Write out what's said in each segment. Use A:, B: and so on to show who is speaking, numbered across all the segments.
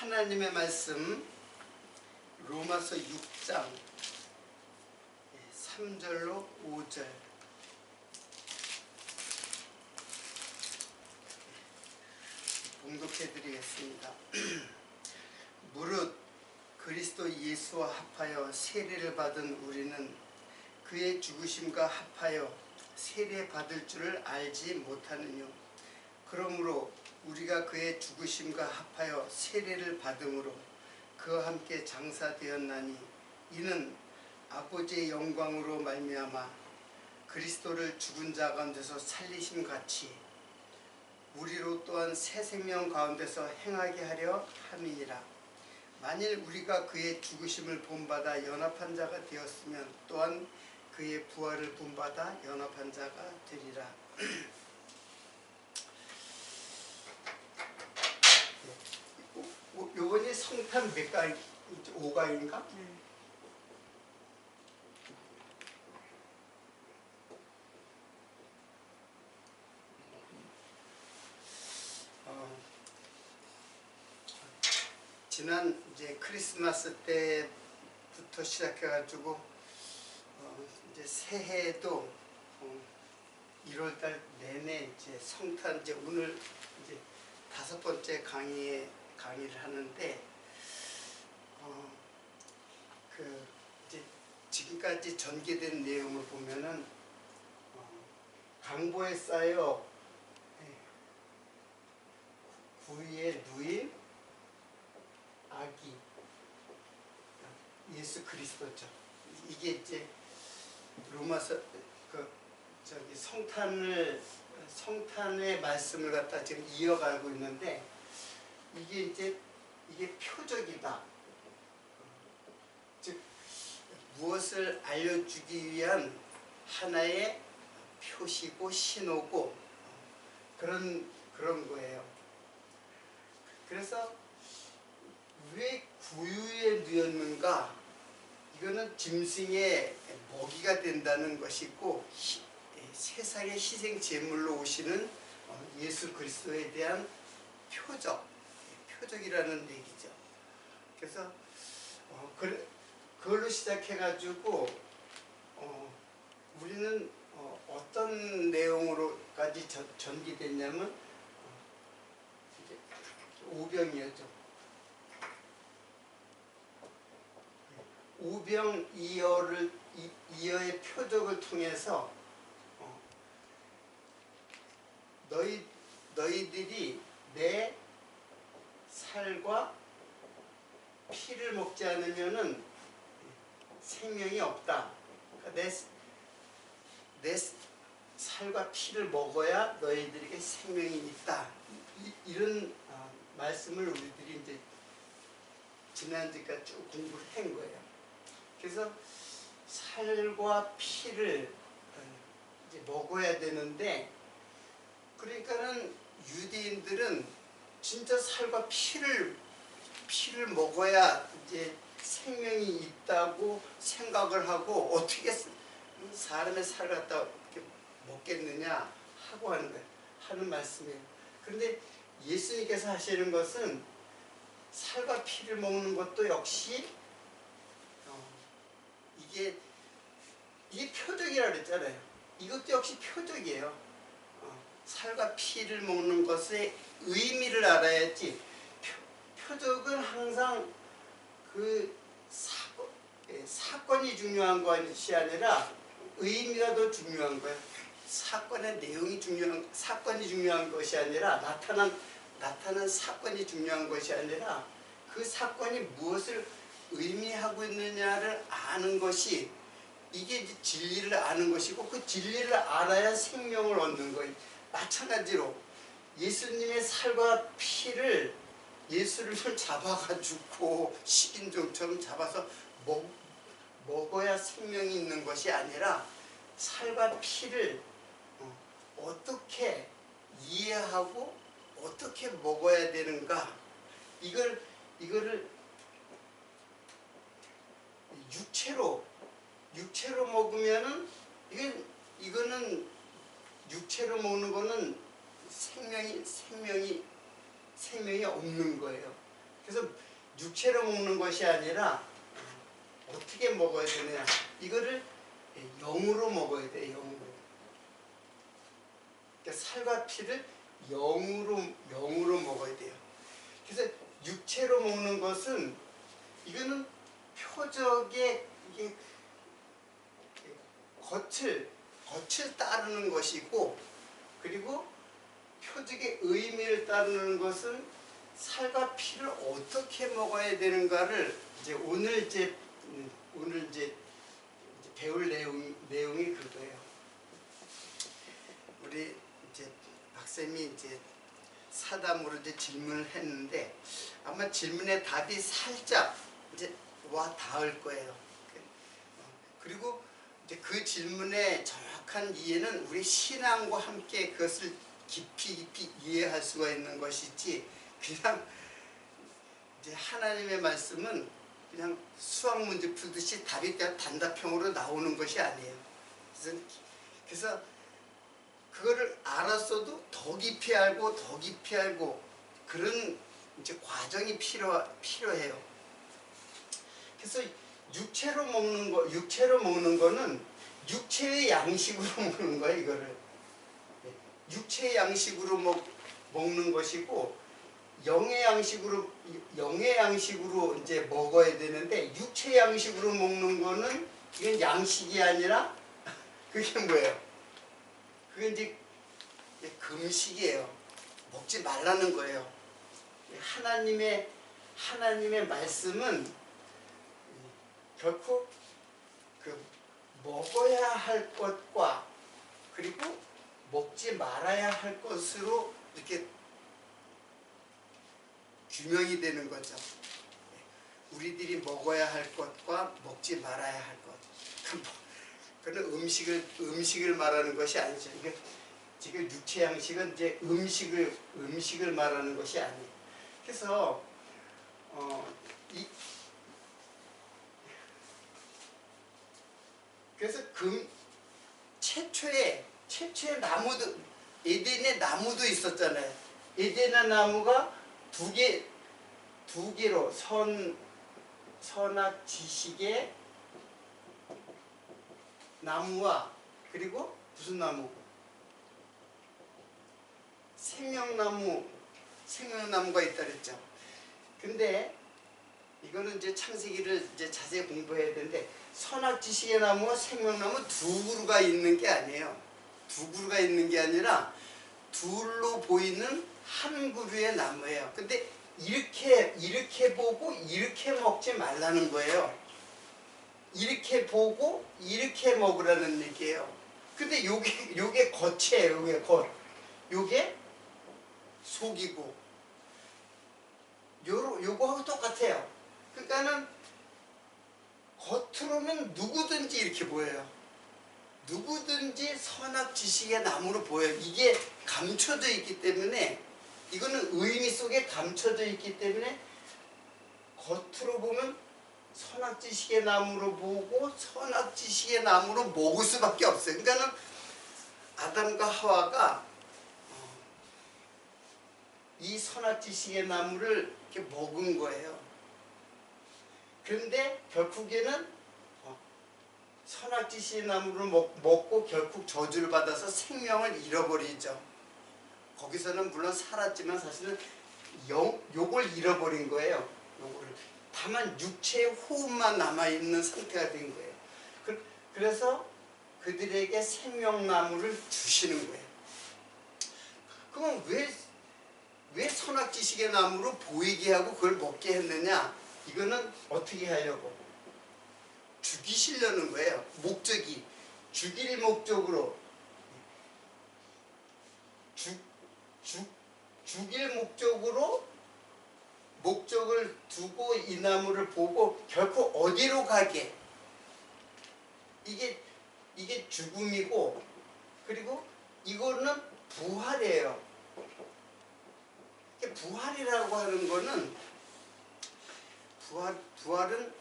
A: 하나님의 말씀 로마서 6장 3절로 5절 봉독해 드리겠습니다. 무릇 그리스도 예수와 합하여 세례를 받은 우리는 그의 죽으심과 합하여 세례 받을 줄을 알지 못하느뇨. 그러므로 우리가 그의 죽으심과 합하여 세례를 받음으로 그와 함께 장사되었나니 이는 아버지의 영광으로 말미암아 그리스도를 죽은 자 가운데서 살리심 같이 우리로 또한 새 생명 가운데서 행하게 하려 함이니라. 만일 우리가 그의 죽으심을 본받아 연합한 자가 되었으면 또한 그의 부활을 본받아 연합한 자가 되리라. 요번에 성탄 몇 가위? 5가위인가? 지난 이제 크리스마스 때부터 시작해가지고 이제 새해도 1월달 내내 이제 성탄 이제 오늘 이제 5번째 강의를 하는데 이제 지금까지 전개된 내용을 보면은 강보에 쌓여 구유에 누인 아기 예수 그리스도죠. 이게 이제 로마서 성탄의 말씀을 갖다 지금 이어가고 있는데 이게 표적이다. 즉 무엇을 알려주기 위한 하나의 표시고 신호고 그런 거예요. 그래서 왜 구유에 누였는가? 이거는 짐승의 먹이가 된다는 것이고 세상의 희생 제물로 오시는 예수 그리스도에 대한 표적이라는 얘기죠. 그래서 그걸로 시작해가지고 우리는 어떤 내용으로까지 전개됐냐면 오병이어죠. 오병이어의 표적을 통해서 너희들이 내 살과 피를 먹지 않으면은 생명이 없다. 그러니까 내 살과 피를 먹어야 너희들에게 생명이 있다. 이런 말씀을 우리들이 이제 지난주까지 쭉 공부를 한 거예요. 그래서 살과 피를 이제 먹어야 되는데, 그러니까는 유대인들은 진짜 살과 피를 먹어야 이제 생명이 있다고 생각을 하고 어떻게 사람의 살 갖다 이렇게 먹겠느냐 하고 하는 말씀이에요. 그런데 예수님께서 하시는 것은 살과 피를 먹는 것도 역시 이게 표적이라고 그랬잖아요. 이것도 역시 표적이에요. 살과 피를 먹는 것의 의미를 알아야지. 표적은 항상 그 사건이 중요한 것이 아니라 의미가 더 중요한 거예요. 사건의 내용이 사건이 중요한 것이 아니라 나타난 사건이 중요한 것이 아니라 그 사건이 무엇을 의미하고 있느냐를 아는 것이, 이게 이제 진리를 아는 것이고, 그 진리를 알아야 생명을 얻는 거예요. 마찬가지로 예수님의 살과 피를, 예수를 잡아가지고 식인종처럼 잡아서 먹어야 생명이 있는 것이 아니라 살과 피를 어떻게 이해하고 어떻게 먹어야 되는가, 이거를 육체로 먹으면은 이거는 육체로 먹는 거는 생명이 없는 거예요. 그래서 육체로 먹는 것이 아니라 어떻게 먹어야 되느냐. 이거를 영으로 먹어야 돼. 영으로. 그러니까 살과 피를 영으로 먹어야 돼요. 그래서 육체로 먹는 것은 이거는 표적의 이게 겉을 따르는 것이고, 그리고 표적의 의미를 따르는 것은 살과 피를 어떻게 먹어야 되는가를 이제 오늘 배울 내용이 그거예요. 우리 이제 박쌤이 이제 사담으로 이제 질문을 했는데 아마 질문의 답이 살짝 이제 와 닿을 거예요. 그리고 이제 그 질문의 정확한 이해는 우리 신앙과 함께 그것을 깊이 이해할 수가 있는 것이지, 그냥 이제 하나님의 말씀은 그냥 수학 문제 풀듯이 답이 그냥 단답형으로 나오는 것이 아니에요. 그래서 그거를 알았어도 더 깊이 알고 그런 이제 과정이 필요해요. 그래서 육체로 먹는 거는 육체의 양식으로 먹는 거예요. 이거를 육체의 양식으로 먹는 것이고, 영의 양식으로 이제 먹어야 되는데, 육체 양식으로 먹는 거는 이건 양식이 아니라 그게 뭐예요? 그게 이제 금식이에요. 먹지 말라는 거예요. 하나님의 말씀은 결코 그 먹어야 할 것과 그리고 먹지 말아야 할 것으로 이렇게 규명이 되는 거죠. 우리들이 먹어야 할 것과 먹지 말아야 할 것. 그건 음식을 말하는 것이 아니죠. 지금 육체 양식은 이제 음식을 말하는 것이 아니에요. 그래서 그래서 최초의 나무도, 에덴의 나무도 있었잖아요. 에덴의 나무가 두 개로 선악 지식의 나무와 그리고 무슨 나무? 생명나무가 있다 그랬죠. 근데 이거는 이제 창세기를 이제 자세히 공부해야 되는데, 선악 지식의 나무와 생명나무 두 그루가 있는 게 아니에요. 두 그루가 있는 게 아니라 둘로 보이는 한 그루의 나무예요. 근데 이렇게 보고 이렇게 먹지 말라는 거예요. 이렇게 보고 이렇게 먹으라는 얘기예요. 근데 요게 겉이에요. 요게 겉. 요게 속이고, 요거하고 똑같아요. 그러니까는 겉으로는 누구든지 이렇게 보여요. 누구든지 선악 지식의 나무로 보여요. 이게 감춰져 있기 때문에, 이거는 의미 속에 감춰져 있기 때문에 겉으로 보면 선악 지식의 나무로 보고 선악 지식의 나무로 먹을 수밖에 없어요. 그러니까는 아담과 하와가 이 선악 지식의 나무를 이렇게 먹은 거예요. 그런데 결국에는 선악 지식의 나무를 먹고 결국 저주를 받아서 생명을 잃어버리죠. 거기서는 물론 살았지만 사실은 요걸 잃어버린 거예요. 요거를. 다만 육체의 호흡만 남아있는 상태가 된 거예요. 그래서 그들에게 생명나무를 주시는 거예요. 그럼 왜 선악 지식의 나무로 보이게 하고 그걸 먹게 했느냐? 이거는 어떻게 하려고? 죽이시려는 거예요. 목적이. 죽일 목적으로. 죽일 목적을 두고 이 나무를 보고 결코 어디로 가게. 이게 죽음이고, 그리고 이거는 부활이에요. 부활이라고 하는 거는, 부활은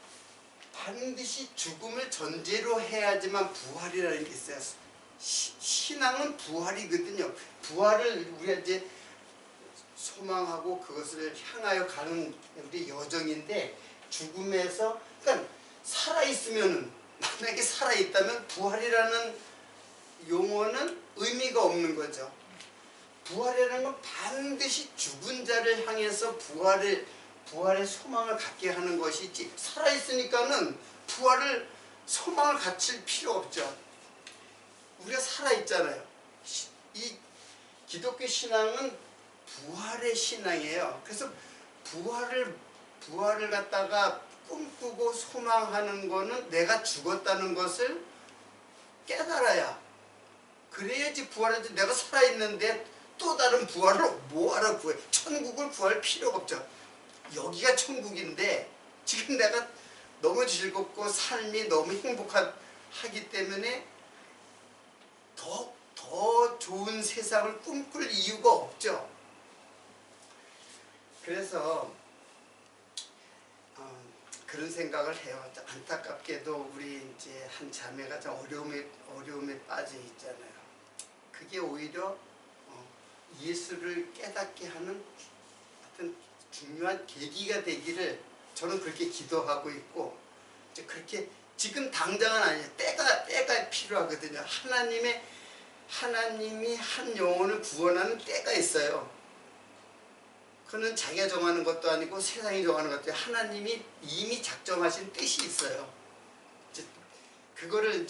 A: 반드시 죽음을 전제로 해야지만 부활이라는 게 있어요. 신앙은 부활이거든요. 부활을 우리가 이제 소망하고 그것을 향하여 가는 우리 여정인데, 죽음에서, 그러니까 살아있으면, 만약에 살아있다면 부활이라는 용어는 의미가 없는 거죠. 부활이라는 건 반드시 죽은 자를 향해서 부활의 소망을 갖게 하는 것이지, 살아있으니까는 부활을 소망을 갖출 필요 없죠. 우리가 살아있잖아요. 이 기독교 신앙은 부활의 신앙이에요. 그래서 부활을 갖다가 꿈꾸고 소망하는 거는 내가 죽었다는 것을 깨달아야, 그래야지 부활하지. 내가 살아있는데 또 다른 부활을 뭐하러 구해. 천국을 구할 필요가 없죠. 여기가 천국인데 지금 내가 너무 즐겁고 삶이 너무 행복하기 때문에 더 좋은 세상을 꿈꿀 이유가 없죠. 그래서 그런 생각을 해요. 안타깝게도 우리 이제 한 자매가 좀 어려움에 빠져 있잖아요. 그게 오히려 예수를 깨닫게 하는 어떤 중요한 계기가 되기를 저는 그렇게 기도하고 있고, 그렇게 지금 당장은 아니에요. 때가 필요하거든요. 하나님이 한 영혼을 구원하는 때가 있어요. 그는 자기가 정하는 것도 아니고 세상이 정하는 것도 아니고 하나님이 이미 작정하신 뜻이 있어요. 그걸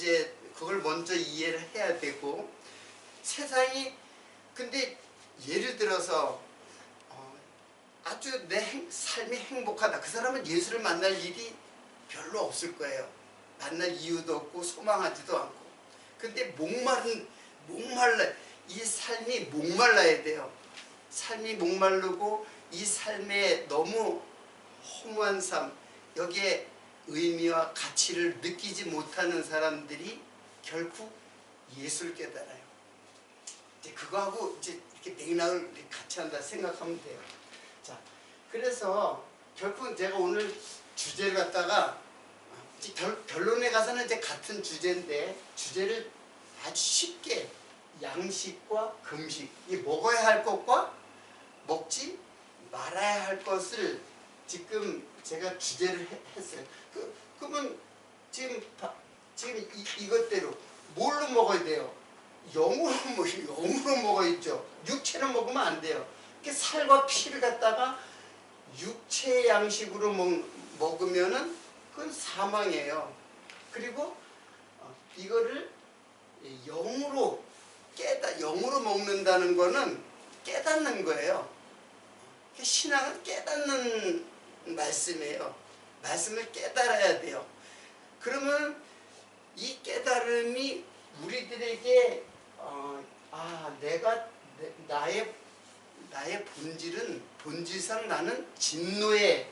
A: 먼저 이해를 해야 되고, 세상이, 근데 예를 들어서 아주 내 삶이 행복하다. 그 사람은 예수를 만날 일이 별로 없을 거예요. 만날 이유도 없고 소망하지도 않고. 근데 이 삶이 목말라야 돼요. 삶이 목마르고 이 삶에 너무 허무한 삶, 여기에 의미와 가치를 느끼지 못하는 사람들이 결국 예수를 깨달아요. 이제 그거하고 이제 이렇게 맥락을 같이 한다 생각하면 돼요. 자, 그래서 결국은 제가 오늘 주제를 갖다가 결론에 가서는 이제 같은 주제인데, 주제를 아주 쉽게 양식과 금식, 이 먹어야 할 것과 먹지 말아야 할 것을 지금 제가 주제를 했어요. 그러면 지금 이것대로 뭘로 먹어야 돼요? 영으로 먹어야죠. 육체는 먹으면 안 돼요. 살과 피를 갖다가 육체의 양식으로 먹으면은 그건 사망이에요. 그리고 이거를 영으로 먹는다는 거는 깨닫는 거예요. 신앙은 깨닫는 말씀이에요. 말씀을 깨달아야 돼요. 그러면 이 깨달음이 우리들에게 나의 본질상 나는 진노의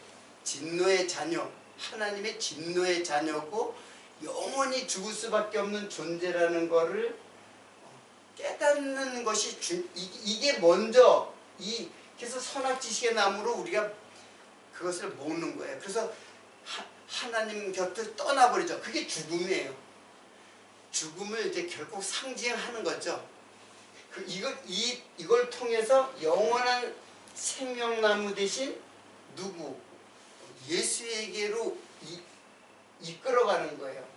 A: 자녀, 하나님의 진노의 자녀고 영원히 죽을 수밖에 없는 존재라는 것을 깨닫는 것이 이게 먼저, 그래서 선악지식의 나무로 우리가 그것을 먹는 거예요. 그래서 하나님 곁을 떠나버리죠. 그게 죽음이에요. 죽음을 이제 결국 상징하는 거죠. 이걸 통해서 영원한 생명나무 대신 누구? 예수에게로 이끌어가는 거예요.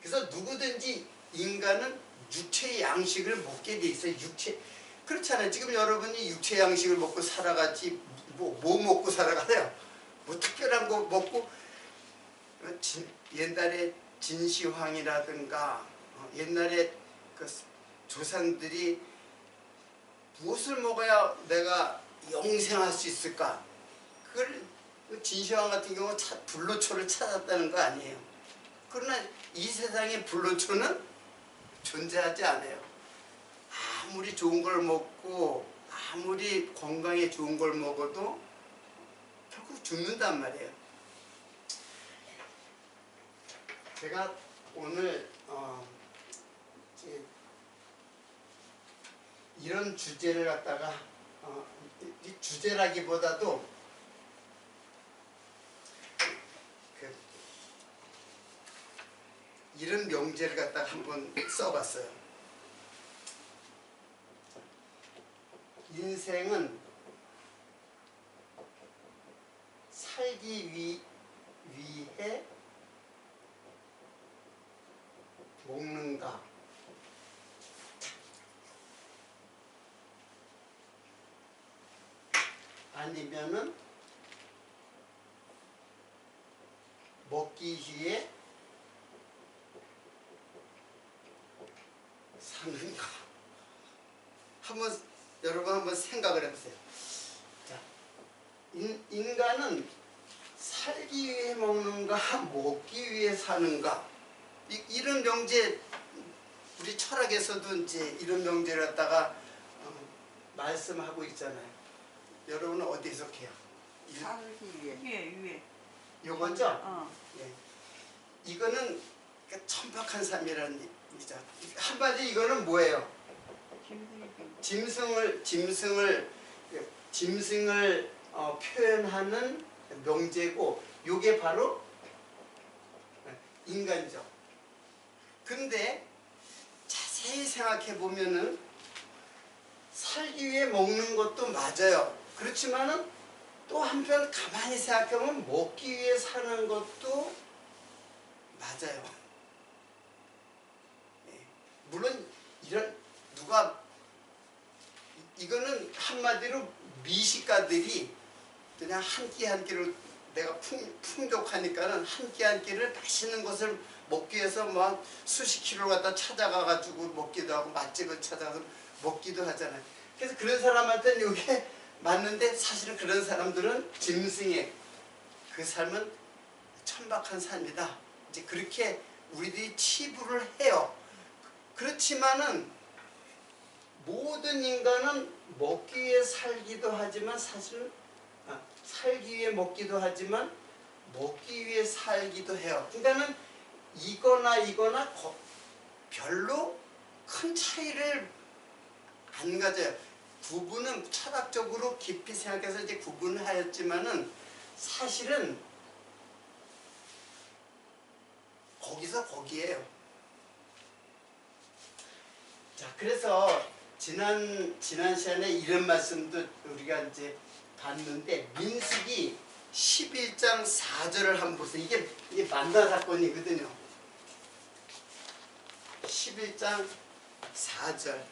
A: 그래서 누구든지 인간은 육체의 양식을 먹게 돼 있어요. 그렇잖아요. 지금 여러분이 육체 양식을 먹고 살아가지 뭐 먹고 살아가요? 뭐 특별한 거 먹고, 옛날에 진시황이라든가 옛날에 그 조상들이 무엇을 먹어야 내가 영생할 수 있을까? 그걸 진시황 같은 경우 불로초를 찾았다는 거 아니에요. 그러나 이 세상에 불로초는 존재하지 않아요. 아무리 좋은 걸 먹고 아무리 건강에 좋은 걸 먹어도 결국 죽는단 말이에요. 제가 오늘 이런 주제를 갖다가 이 주제라기보다도 이런 명제를 갖다가 한번 써봤어요. 인생은 살기 위해 먹는가? 아니면은 먹기 위해 사는가? 여러분 한번 생각을 해보세요. 자, 인간은 살기 위해 먹는가, 먹기 위해 사는가? 이런 명제, 우리 철학에서도 이제 이런 명제를 갖다가 말씀하고 있잖아요. 여러분은 어디 해석해요?
B: 살기 위해.
C: 위에.
A: 요거죠? 예. 이거는 천박한 삶이라는 얘기죠. 한마디로 이거는 뭐예요? 짐승을 표현하는 명제고, 요게 바로 인간이죠. 근데 자세히 생각해 보면은 살기 위해 먹는 것도 맞아요. 그렇지만은 또 한편 가만히 생각해보면 먹기 위해 사는 것도 맞아요. 예. 물론 이거는 한마디로 미식가들이 그냥 한 끼 한 끼를 내가 풍족하니까는 한 끼 한 끼를 맛있는 것을 먹기 위해서 막 수십 킬로를 갖다 찾아가 가지고 먹기도 하고 맛집을 찾아가서 먹기도 하잖아요. 그래서 그런 사람한테는 이게 맞는데, 사실은 그런 사람들은 짐승의 그 삶은 천박한 삶이다. 이제 그렇게 우리들이 치부를 해요. 그렇지만은 모든 인간은 먹기 위해 살기도 하지만 사실은 살기 위해 먹기도 하지만 먹기 위해 살기도 해요. 그러니까는 이거나 별로 큰 차이를 안 가져요. 구분은 철학적으로 깊이 생각해서 이제 구분을 하였지만은 사실은 거기서 거기에요. 자, 그래서 지난 시간에 이런 말씀도 우리가 이제 봤는데, 민수기 11장 4절을 한번 보세요. 이게 만나 사건이거든요. 11장 4절.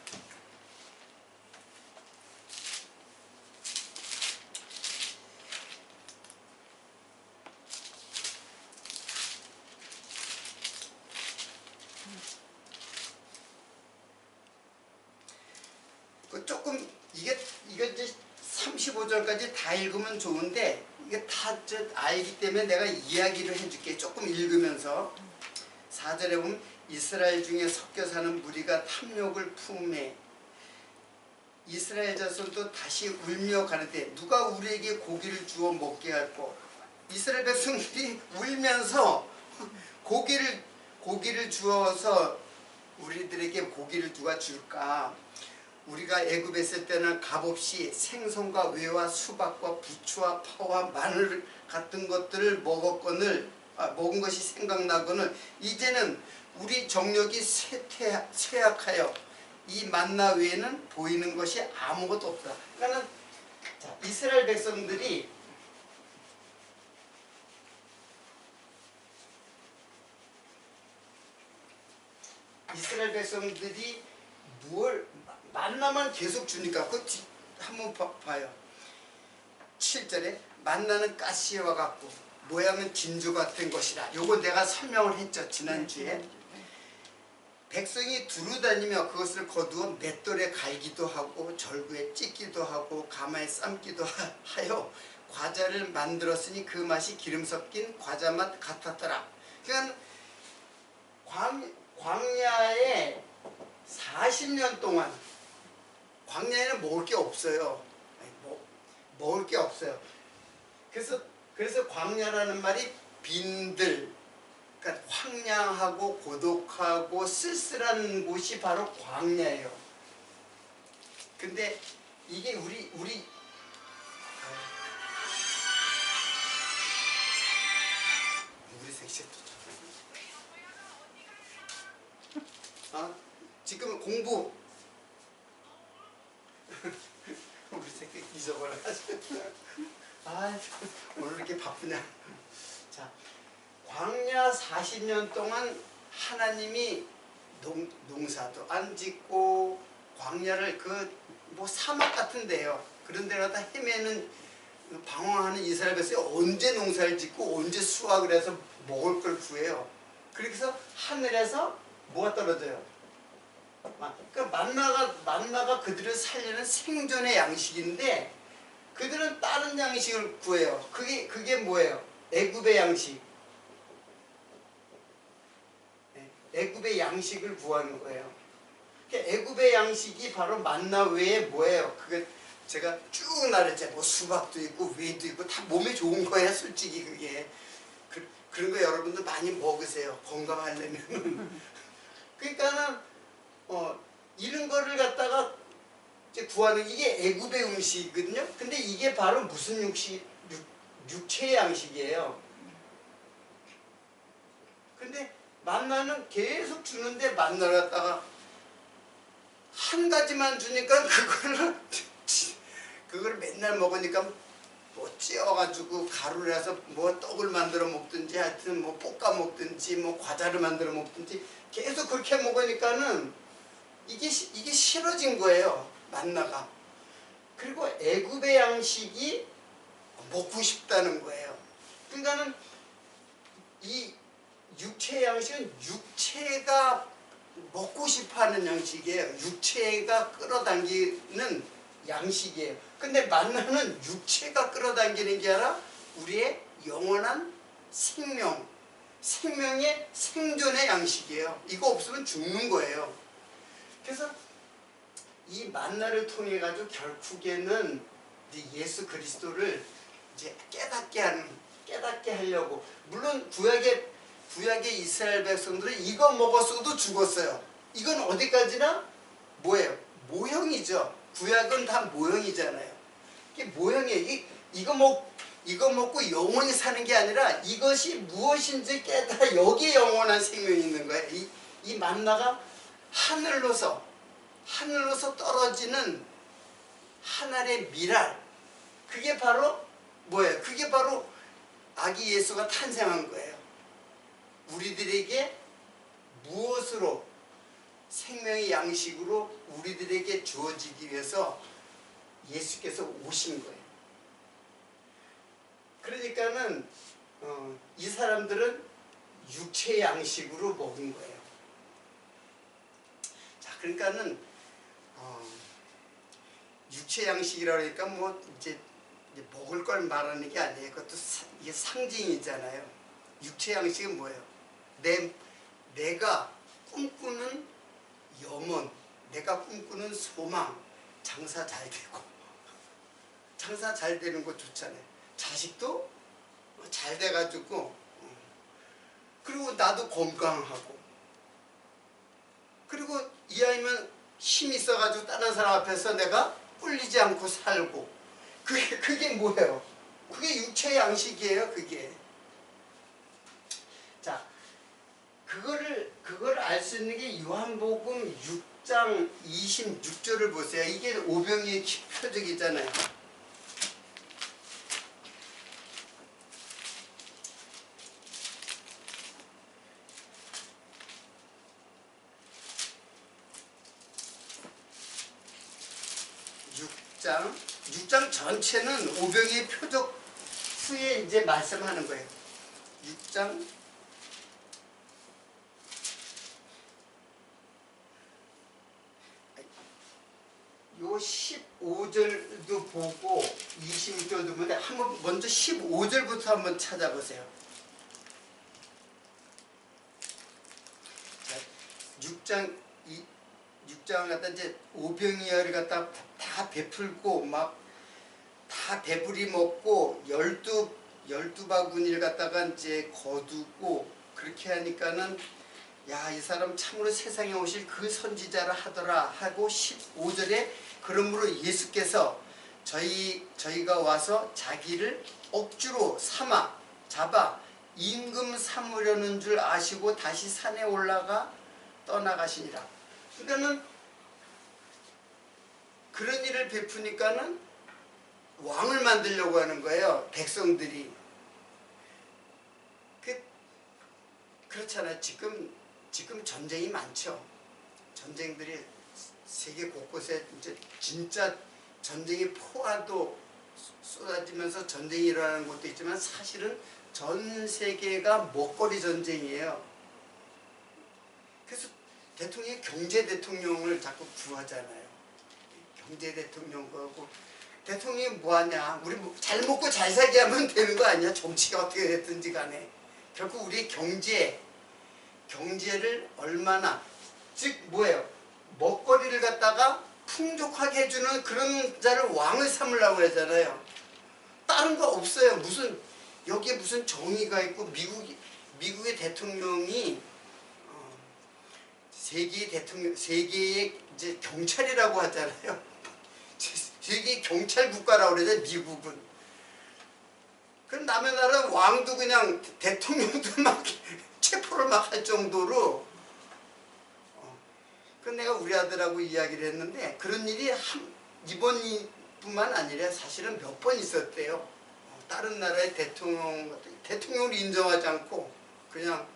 A: 조금 이게 이제 35절까지 다 읽으면 좋은데, 이게 다 알기 때문에 내가 이야기를 해줄게. 조금 읽으면서 4절에 보면 이스라엘 중에 섞여 사는 무리가 탐욕을 품에 이스라엘 자손도 다시 울며 가르되 누가 우리에게 고기를 주어 먹게 할꼬. 이스라엘 백성들이 울면서 고기를 주어서 우리들에게 고기를 누가 줄까? 우리가 애굽에 있을 때는 값없이 생선과 외와 수박과 부추와 파와 마늘 같은 것들을 먹은 것이 생각나거늘 이제는 우리 정력이 쇠약하여 이 만나 외에는 보이는 것이 아무것도 없다. 그러니까 이스라엘 백성들이 뭘 만나만 계속 주니까 한번 봐요. 7절에 만나는 가시와 같고 모양은 진주 같은 것이라. 요거 내가 설명을 했죠, 지난주에. 백성이 두루다니며 그것을 거두어 맷돌에 갈기도 하고 절구에 찢기도 하고 가마에 삶기도 하여 과자를 만들었으니 그 맛이 기름 섞인 과자 맛 같았더라. 그러니까 광야에 40년 동안 광야에는 먹을 게 없어요. 먹을 게 없어요. 그래서 광야라는 말이 빈들, 그러니까 황량하고 고독하고 쓸쓸한 곳이 바로 광야예요. 근데 이게 우리 섹시도 지금 공부 우리 새끼 잊어버려가지고 아, 오늘 이렇게 바쁘냐. 자, 광야 40년 동안 하나님이 농사도 안 짓고 광야를 뭐 사막 같은데요. 그런 데 가다 헤매는 방황하는 이스라엘 백성이 언제 농사를 짓고 언제 수확을 해서 먹을 걸 구해요. 그래서 하늘에서 뭐가 떨어져요? 그러니까 만나가 그들을 살리는 생존의 양식인데 그들은 다른 양식을 구해요. 그게 뭐예요? 애굽의 양식. 애굽의 양식을 구하는 거예요. 애굽의 양식이 바로 만나 외에 뭐예요? 그게 제가 쭉 나랬죠. 뭐 수박도 있고 위도 있고 다 몸에 좋은 거예요. 솔직히 그게. 그런 거 여러분도 많이 먹으세요. 건강하려면. 그러니까는 이런 거를 갖다가 이제 구하는 이게 애굽의 음식이거든요. 근데 이게 바로 무슨 육체의 양식이에요. 근데 만나는 계속 주는데 만나를 갖다가 한 가지만 주니까 그걸 맨날 먹으니까 뭐 찌어가지고 가루를 해서 뭐 떡을 만들어 먹든지 하여튼 뭐 볶아 먹든지 뭐 과자를 만들어 먹든지 계속 그렇게 먹으니까는 이게 싫어진 거예요. 만나가. 그리고 애굽의 양식이 먹고 싶다는 거예요. 그러니까는 이 육체의 양식은 육체가 먹고 싶어하는 양식이에요. 육체가 끌어당기는 양식이에요. 근데 만나는 육체가 끌어당기는 게 아니라 우리의 영원한 생명의 생존의 양식이에요. 이거 없으면 죽는 거예요. 그래서 이 만나를 통해 가지고 결국에는 이제 예수 그리스도를 이제 깨닫게 하려고. 물론 구약의 이스라엘 백성들은 이거 먹었어도 죽었어요. 이건 어디까지나 뭐예요? 모형이죠. 구약은 다 모형이잖아요. 이게 모형이에요. 이거 먹고 영원히 사는 게 아니라 이것이 무엇인지 깨달아 여기에 영원한 생명이 있는 거예요. 이 만나가 하늘로서 떨어지는 하늘의 미랄. 그게 바로 뭐예요? 그게 바로 아기 예수가 탄생한 거예요. 우리들에게 무엇으로 생명의 양식으로 우리들에게 주어지기 위해서 예수께서 오신 거예요. 그러니까는 이 사람들은 육체의 양식으로 먹은 거예요. 자, 그러니까는 육체 양식이라고 하니까 뭐 이제 먹을 걸 말하는 게 아니에요. 그것도 이게 상징이잖아요. 육체 양식은 뭐예요? 내가 꿈꾸는 염원, 내가 꿈꾸는 소망, 장사 잘 되고, 장사 잘 되는 거 좋잖아요. 자식도 잘 돼가지고, 그리고 나도 건강하고, 그리고 이 아이면 힘 있어가지고 다른 사람 앞에서 내가 꿀리지 않고 살고, 그게 뭐예요? 그게 육체의 양식이에요. 그게. 자, 그걸 알 수 있는 게 요한복음 6장 26절을 보세요. 이게 오병이의 표적이잖아요. 육 장 전체는 오병이의 표적 후에 이제 말씀하는 거예요. 6장 요 15절도 보고 26절도 보는데 한번 먼저 15절부터 한번 찾아보세요. 자, 6장을 갖다 이제 오병이어를 갖다 다 베풀고 막 다 배부리 먹고 12바구니를 갖다가 이제 거두고 그렇게 하니까는 야, 이 사람 참으로 세상에 오실 그 선지자라 하더라 하고 15절에 그러므로 예수께서 저희가 와서 자기를 억지로 잡아 임금 삼으려는 줄 아시고 다시 산에 올라가 떠나가시니라. 그러니까는 그런 일을 베푸니까는 왕을 만들려고 하는 거예요. 백성들이. 그렇잖아요. 지금 전쟁이 많죠. 전쟁들이 세계 곳곳에 이제 진짜 전쟁이 포화도 쏟아지면서 전쟁이 일어나는 곳도 있지만 사실은 전 세계가 먹거리 전쟁이에요. 그래서 대통령이 경제 대통령을 자꾸 구하잖아요. 경제 대통령 구하고 대통령이 뭐하냐, 우리 잘 먹고 잘 살게 하면 되는 거 아니야. 정치가 어떻게 됐든지 간에 결국 우리의 경제를 얼마나, 즉 뭐예요, 먹거리를 갖다가 풍족하게 해주는 그런 자를 왕을 삼으려고 하잖아요. 다른 거 없어요. 여기에 무슨 정의가 있고 미국의 대통령이 세계의 이제 경찰이라고 하잖아요. 세계 경찰 국가라고 그러죠, 미국은. 그럼 남의 나라 왕도 그냥 대통령도 막 체포를 막 할 정도로. 그 내가 우리 아들하고 이야기를 했는데 그런 일이 이번뿐만 아니라 사실은 몇 번 있었대요. 다른 나라의 대통령을 인정하지 않고 그냥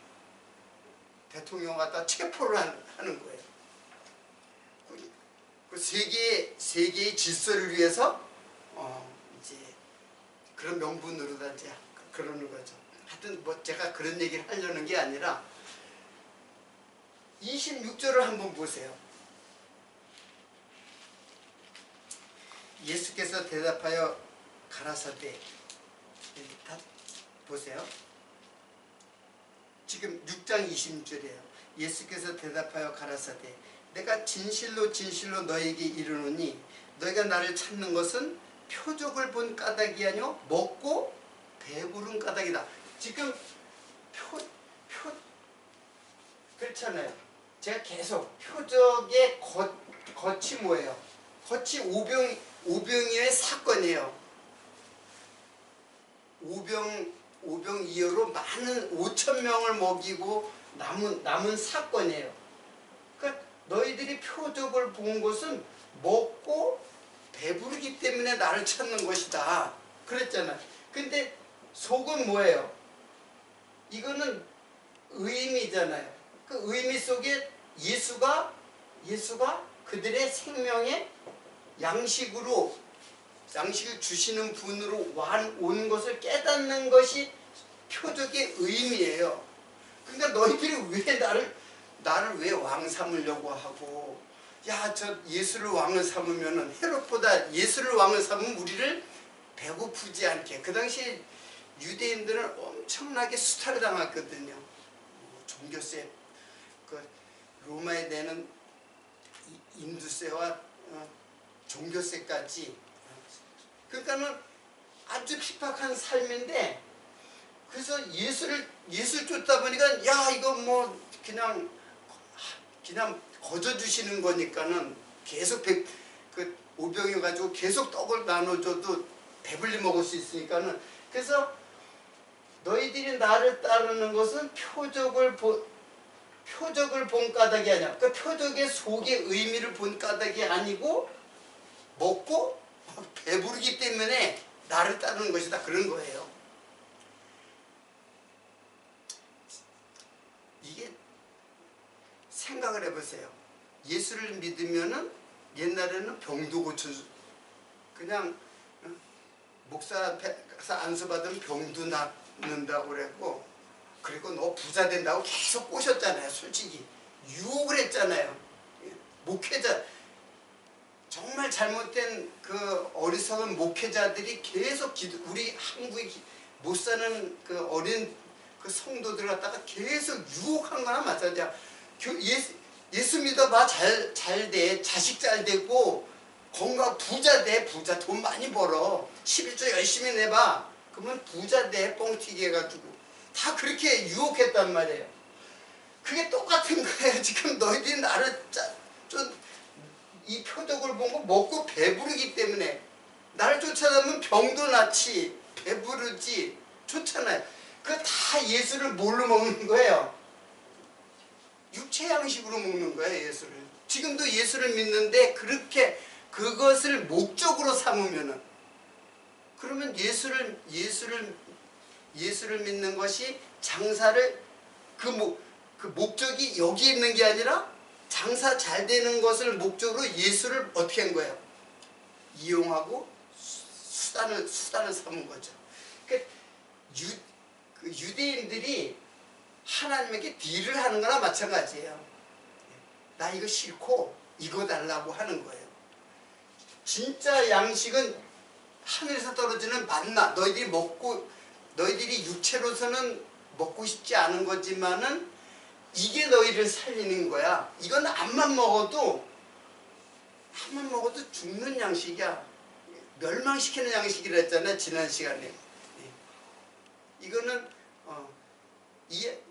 A: 대통령 갖다 체포를 하는 거예요. 그 세계의 질서를 위해서 이제 그런 명분으로다 이제 그러는 거죠. 하여튼 뭐 제가 그런 얘기를 하려는 게 아니라 26절을 한번 보세요. 예수께서 대답하여 가라사대, 다 보세요. 지금 6장 20절이에요. 예수께서 대답하여 가라사대, 내가 진실로 진실로 너에게 이르노니 너희가 나를 찾는 것은 표적을 본 까닭이 아니요 먹고 배부른 까닭이다. 지금 그렇잖아요. 제가 계속 표적의 겉이 뭐예요? 겉이 오병이어의 사건이에요. 오병이어로 많은 5,000명을 먹이고 남은 사건이에요. 그러니까 너희들이 표적을 본 것은 먹고 배부르기 때문에 나를 찾는 것이다. 그랬잖아. 근데 속은 뭐예요? 이거는 의미잖아요. 그 의미 속에 예수가 그들의 생명의 양식을 주시는 분으로 온 것을 깨닫는 것이 표적의 의미예요. 그러니까 너희들이 왜 나를 왜 왕 삼으려고 하고, 야, 저 예수를 왕을 삼으면은 헤롯보다 예수를 왕을 삼으면 우리를 배고프지 않게. 그 당시에 유대인들은 엄청나게 수탈을 당했거든요. 종교세, 그 로마에 내는 인두세와 종교세까지. 그러니까는 아주 핍박한 삶인데, 그래서 예수를 쫓다 보니까 야, 이거 뭐 그냥 거저 주시는 거니까는 계속 그 오병이 가지고 계속 떡을 나눠줘도 배불리 먹을 수 있으니까는. 그래서 너희들이 나를 따르는 것은 표적을 본 까닭이 아니야. 그 표적의 속의 의미를 본 까닭이 아니고 먹고 배부르기 때문에 나를 따르는 것이다. 그런 거예요. 이게 생각을 해보세요. 예수를 믿으면은 옛날에는 병도 고쳐주, 그냥 목사에서 안수 받으면 병도 낫는다고 그랬고, 그리고 너 부자 된다고 계속 꼬셨잖아요. 솔직히 유혹을 했잖아요. 목회자, 정말 잘못된 그 어리석은 목회자들이 계속 우리 한국에 못 사는 그 어린 그 성도들 갖다가 계속 유혹한 거나 마찬가지야. 예수 믿어봐, 잘 돼, 자식 잘 되고 건강, 부자 돼, 부자, 돈 많이 벌어, 11조 열심히 내봐, 그러면 부자 돼, 뻥튀기 해가지고. 다 그렇게 유혹했단 말이에요. 그게 똑같은 거예요. 지금 너희들이 나를 이 표적을 보고 먹고 배부르기 때문에 나를 쫓아다니면 병도 낫지, 배부르지, 좋잖아요. 그거 다 예수를 뭘로 먹는 거예요? 육체 양식으로 먹는 거예요, 예수를. 지금도 예수를 믿는데 그렇게 그것을 목적으로 삼으면은, 그러면 예수를 믿는 것이 장사를 그 목적이 여기 있는 게 아니라 장사 잘 되는 것을 목적으로 예수를 어떻게 한 거예요? 이용하고 수단을 삼은 거죠. 그러니까 유대인들이 하나님에게 딜을 하는 거나 마찬가지예요. 나 이거 싫고 이거 달라고 하는 거예요. 진짜 양식은 하늘에서 떨어지는 만나. 너희들이 육체로서는 먹고 싶지 않은 거지만은 이게 너희를 살리는 거야. 이건 암만 먹어도 죽는 양식이야. 멸망시키는 양식이라 했잖아요, 지난 시간에. 이거는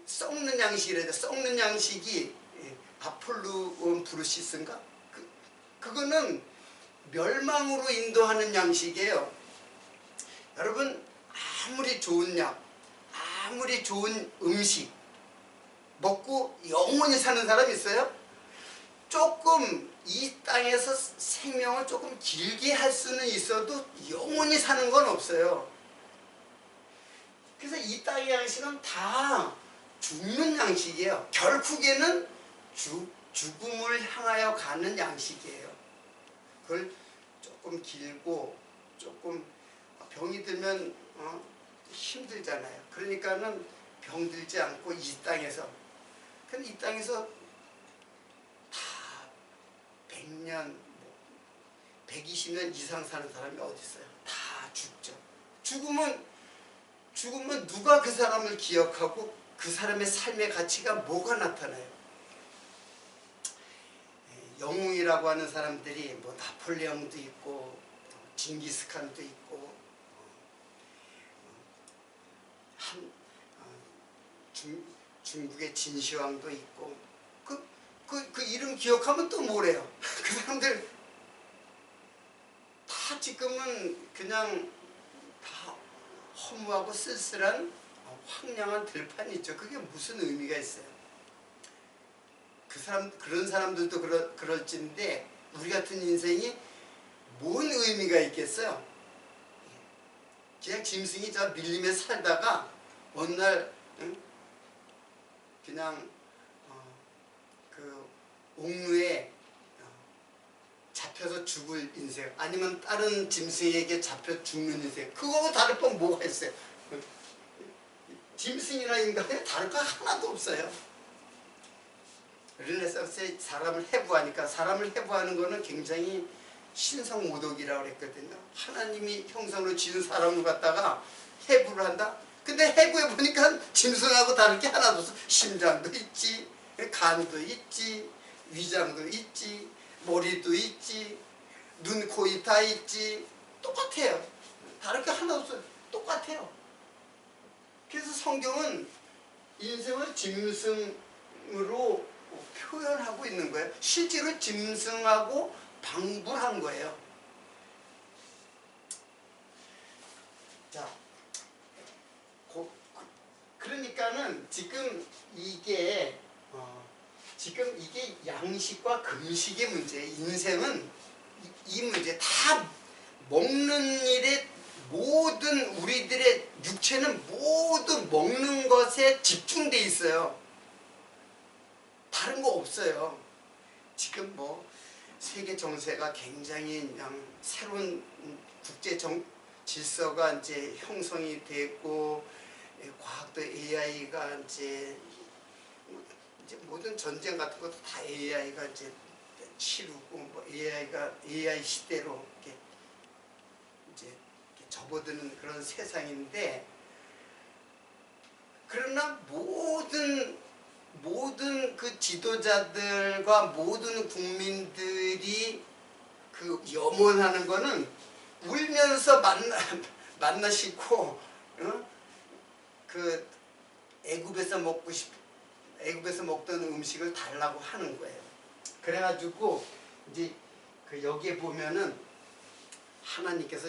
A: 썩는 양식이라 했죠. 썩는 양식이 아폴루온 브루시스인가? 그거는 멸망으로 인도하는 양식이에요. 여러분, 아무리 좋은 약, 아무리 좋은 음식 먹고 영원히 사는 사람 있어요? 조금 이 땅에서 생명을 조금 길게 할 수는 있어도 영원히 사는 건 없어요. 그래서 이 땅의 양식은 다 죽는 양식이에요. 결국에는 죽음을 향하여 가는 양식이에요. 그걸 조금 길고 조금 병이 들면 힘들잖아요. 그러니까는 병들지 않고 이 땅에서, 근데 이 땅에서 다 100년, 120년 이상 사는 사람이 어디 있어요? 다 죽죠. 죽으면 누가 그 사람을 기억하고 그 사람의 삶의 가치가 뭐가 나타나요? 영웅이라고 하는 사람들이 뭐 나폴레옹도 있고 징기스칸도 있고 중국의 진시황도 있고 그 이름 기억하면 또 뭐래요? 그 사람들 다 지금은 그냥 다 허무하고 쓸쓸한 황량한 들판이 있죠. 그게 무슨 의미가 있어요? 그런 사람들도 그럴진데 우리 같은 인생이 뭔 의미가 있겠어요? 그냥 짐승이 저 밀림에 살다가 어느 날 그냥 그 옥루에 잡혀서 죽을 인생, 아니면 다른 짐승에게 잡혀 죽는 인생, 그거하고 다를 건 뭐가 있어요? 짐승이나 인간에 다를 거 하나도 없어요. 르네상스에 사람을 해부하니까, 사람을 해부하는 거는 굉장히 신성모독이라고 그랬거든요. 하나님이 형상으로 지은 사람을 갖다가 해부를 한다? 근데 해부해 보니까 짐승하고 다를 게 하나도 없어. 심장도 있지, 간도 있지, 위장도 있지, 머리도 있지, 눈, 코, 입 다 있지. 똑같아요. 다를 게 하나도 없어요. 똑같아요. 그래서 성경은 인생을 짐승으로 표현하고 있는 거예요. 실제로 짐승하고 방불한 거예요. 자, 그러니까는 지금 이게 양식과 금식의 문제, 인생은 이 문제 다 먹는 일에 모든 우리들의 육체는 모두 먹는 것에 집중돼 있어요. 다른 거 없어요. 지금 뭐 세계 정세가 굉장히 그냥 새로운 국제 질서가 이제 형성이 되고, 과학도 AI가 이제 모든 전쟁 같은 것도 다 AI가 이제 치르고, 뭐 AI 시대로 이렇게 접어드는 그런 세상인데, 그러나 모든 그 지도자들과 모든 국민들이 그 염원하는 거는 울면서 만나시고, 그 애굽에서 먹던 음식을 달라고 하는 거예요. 그래가지고 이제 그 여기에 보면은 하나님께서,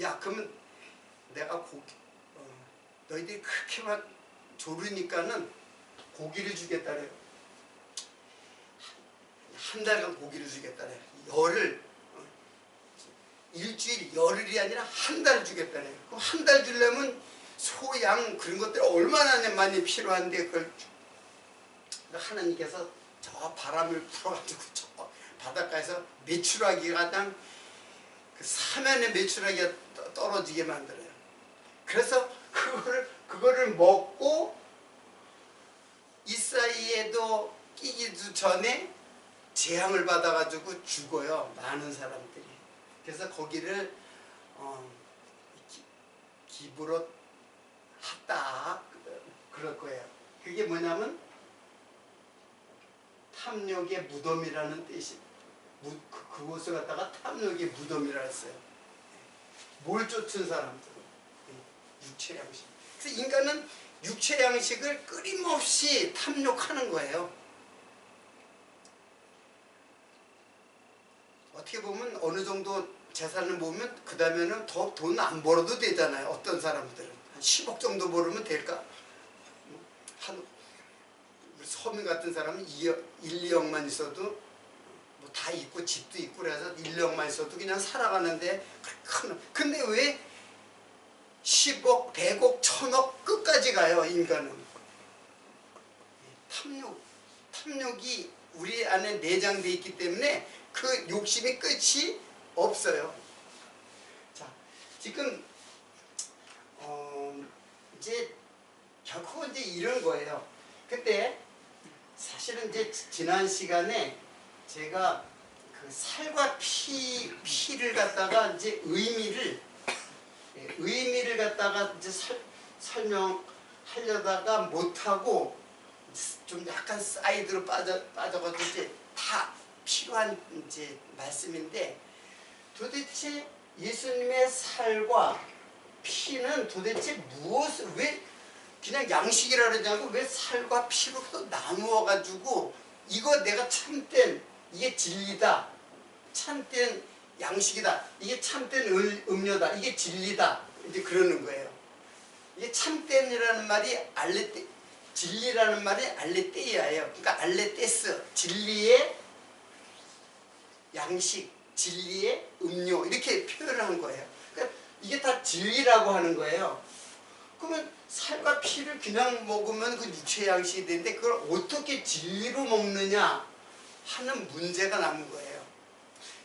A: 야, 그러면 내가 너희들이 그렇게 막 조르니까는 고기를 주겠다 그래요. 한 달간 고기를 주겠다 그래요. 일주일, 열흘이 아니라 한 달 주겠다네요. 그럼 한 달 주려면 소, 양 그런 것들이 얼마나 많이 필요한데 그걸 하나님께서 저 바람을 풀어가지고 저 바닷가에서 메추라기가 그냥 그 사면의 메추라기가 떨어지게 만들어요. 그래서 그거를 먹고 이 사이에도 끼기도 전에 재앙을 받아가지고 죽어요. 많은 사람들이. 그래서 거기를 기부로 했다 그럴 거예요. 그게 뭐냐면 탐욕의 무덤이라는 뜻이 그곳을 갖다가 탐욕의 무덤이라 했어요. 뭘 쫓은 사람들? 육체 양식. 그래서 인간은 육체 양식을 끊임없이 탐욕하는 거예요. 어떻게 보면 어느 정도 재산을 모으면 그 다음에는 더 돈 안 벌어도 되잖아요. 어떤 사람들은 한 10억 정도 벌으면 될까? 한 서민 같은 사람은 1, 2억만 있어도 뭐 다 있고 집도 있고 그래서 1, 2억만 있어도 그냥 살아가는데 근데 왜 10억, 100억, 1000억 끝까지 가요, 인간은. 탐욕이 우리 안에 내장되어 있기 때문에 그 욕심이 끝이 없어요. 자, 지금 이제 결코 이제 이런 거예요. 그때 사실은 이제 지난 시간에 제가 그 살과 피를 갖다가 이제 의미를 갖다가 이제 설명하려다가 못하고 좀 약간 사이드로 빠져가지고 이제 다 필요한 이제 말씀인데 도대체 예수님의 살과 피는 도대체 무엇을 왜 그냥 양식이라 그러냐고 왜 살과 피로 나누어 가지고 이거 내가 참된 이게 진리다 참된 양식이다 이게 참된 음료다 이게 진리다 이제 그러는 거예요. 이게 참된이라는 말이 진리라는 말이 알레테이아예요. 그러니까 알레테스 진리의 양식 진리의 음료 이렇게 표현을 한 거예요. 그러니까 이게 다 진리라고 하는 거예요. 그러면 살과 피를 그냥 먹으면 그 육체 양식이 되는데 그걸 어떻게 진리로 먹느냐 하는 문제가 남은 거예요.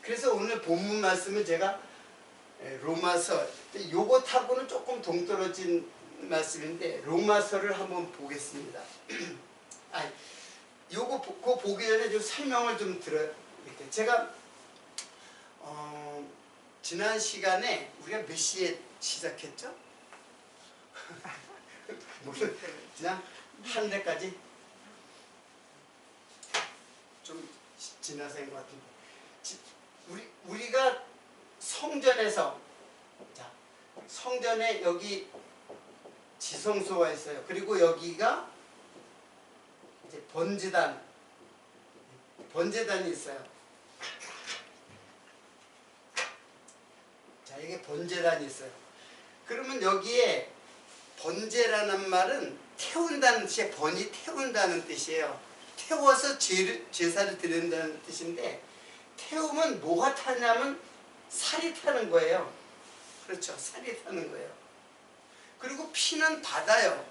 A: 그래서 오늘 본문 말씀은 제가 로마서 요것하고는 조금 동떨어진 말씀인데 로마서를 한번 보겠습니다. 그거 보기 전에 좀 설명을 좀 들어요. 이렇게 제가 지난 시간에 우리가 몇 시에 시작했죠? 무슨 그냥 한 대까지 좀 지나서 것 같은데 우리가 성전에서 성전에 여기 지성소가 있어요. 그리고 여기가 이제 번제단이 있어요. 자, 이게 번제단이 있어요. 그러면 여기에 번제라는 말은 태운다는 뜻이에요. 번이 태운다는 뜻이에요. 태워서 제사를 드린다는 뜻인데 태우면 뭐가 타냐면 살이 타는 거예요. 그렇죠. 살이 타는 거예요. 그리고 피는 받아요.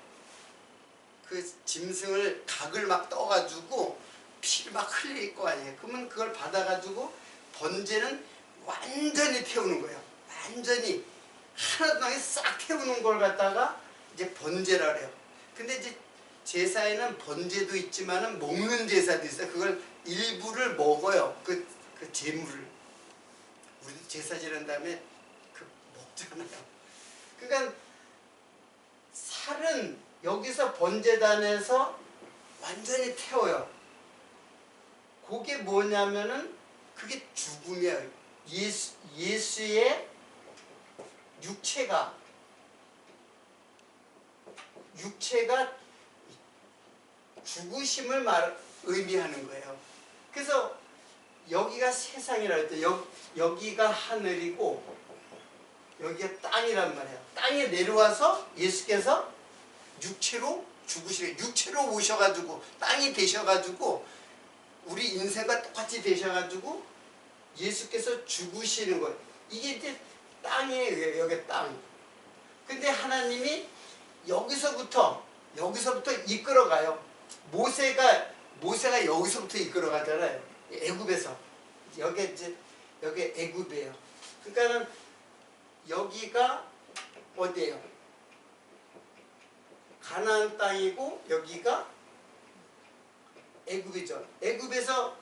A: 그 짐승을 각을 막 떠가지고 피를 막 흘릴 거 아니에요. 그러면 그걸 받아가지고 번제는 완전히 태우는 거예요. 완전히 하나도 안 싹 태우는 걸 갖다가 이제 번제라 그래요. 근데 이제 제사에는 번제도 있지만은 먹는 제사도 있어요. 그걸 일부를 먹어요. 그 제물을. 우리도 제사 지낸 다음에 그 먹잖아요. 그러니까 살은 여기서 번제단에서 완전히 태워요. 그게 뭐냐면은 그게 죽음이에요. 예수의 육체가 죽으심을 의미하는 거예요. 그래서 여기가 세상이라 했죠. 여기가 하늘이고 여기가 땅이란 말이에요. 땅에 내려와서 예수께서 육체로 죽으시게 육체로 오셔가지고 땅이 되셔가지고 우리 인생과 똑같이 되셔가지고 예수께서 죽으시는 거예요. 이게 이제 땅이에요. 여기 땅. 근데 하나님이 여기서부터 이끌어가요. 모세가 여기서부터 이끌어가잖아요. 애굽에서. 여기 애굽이에요. 그러니까는 여기가 어디예요? 가나안 땅이고 여기가 애굽이죠. 애굽에서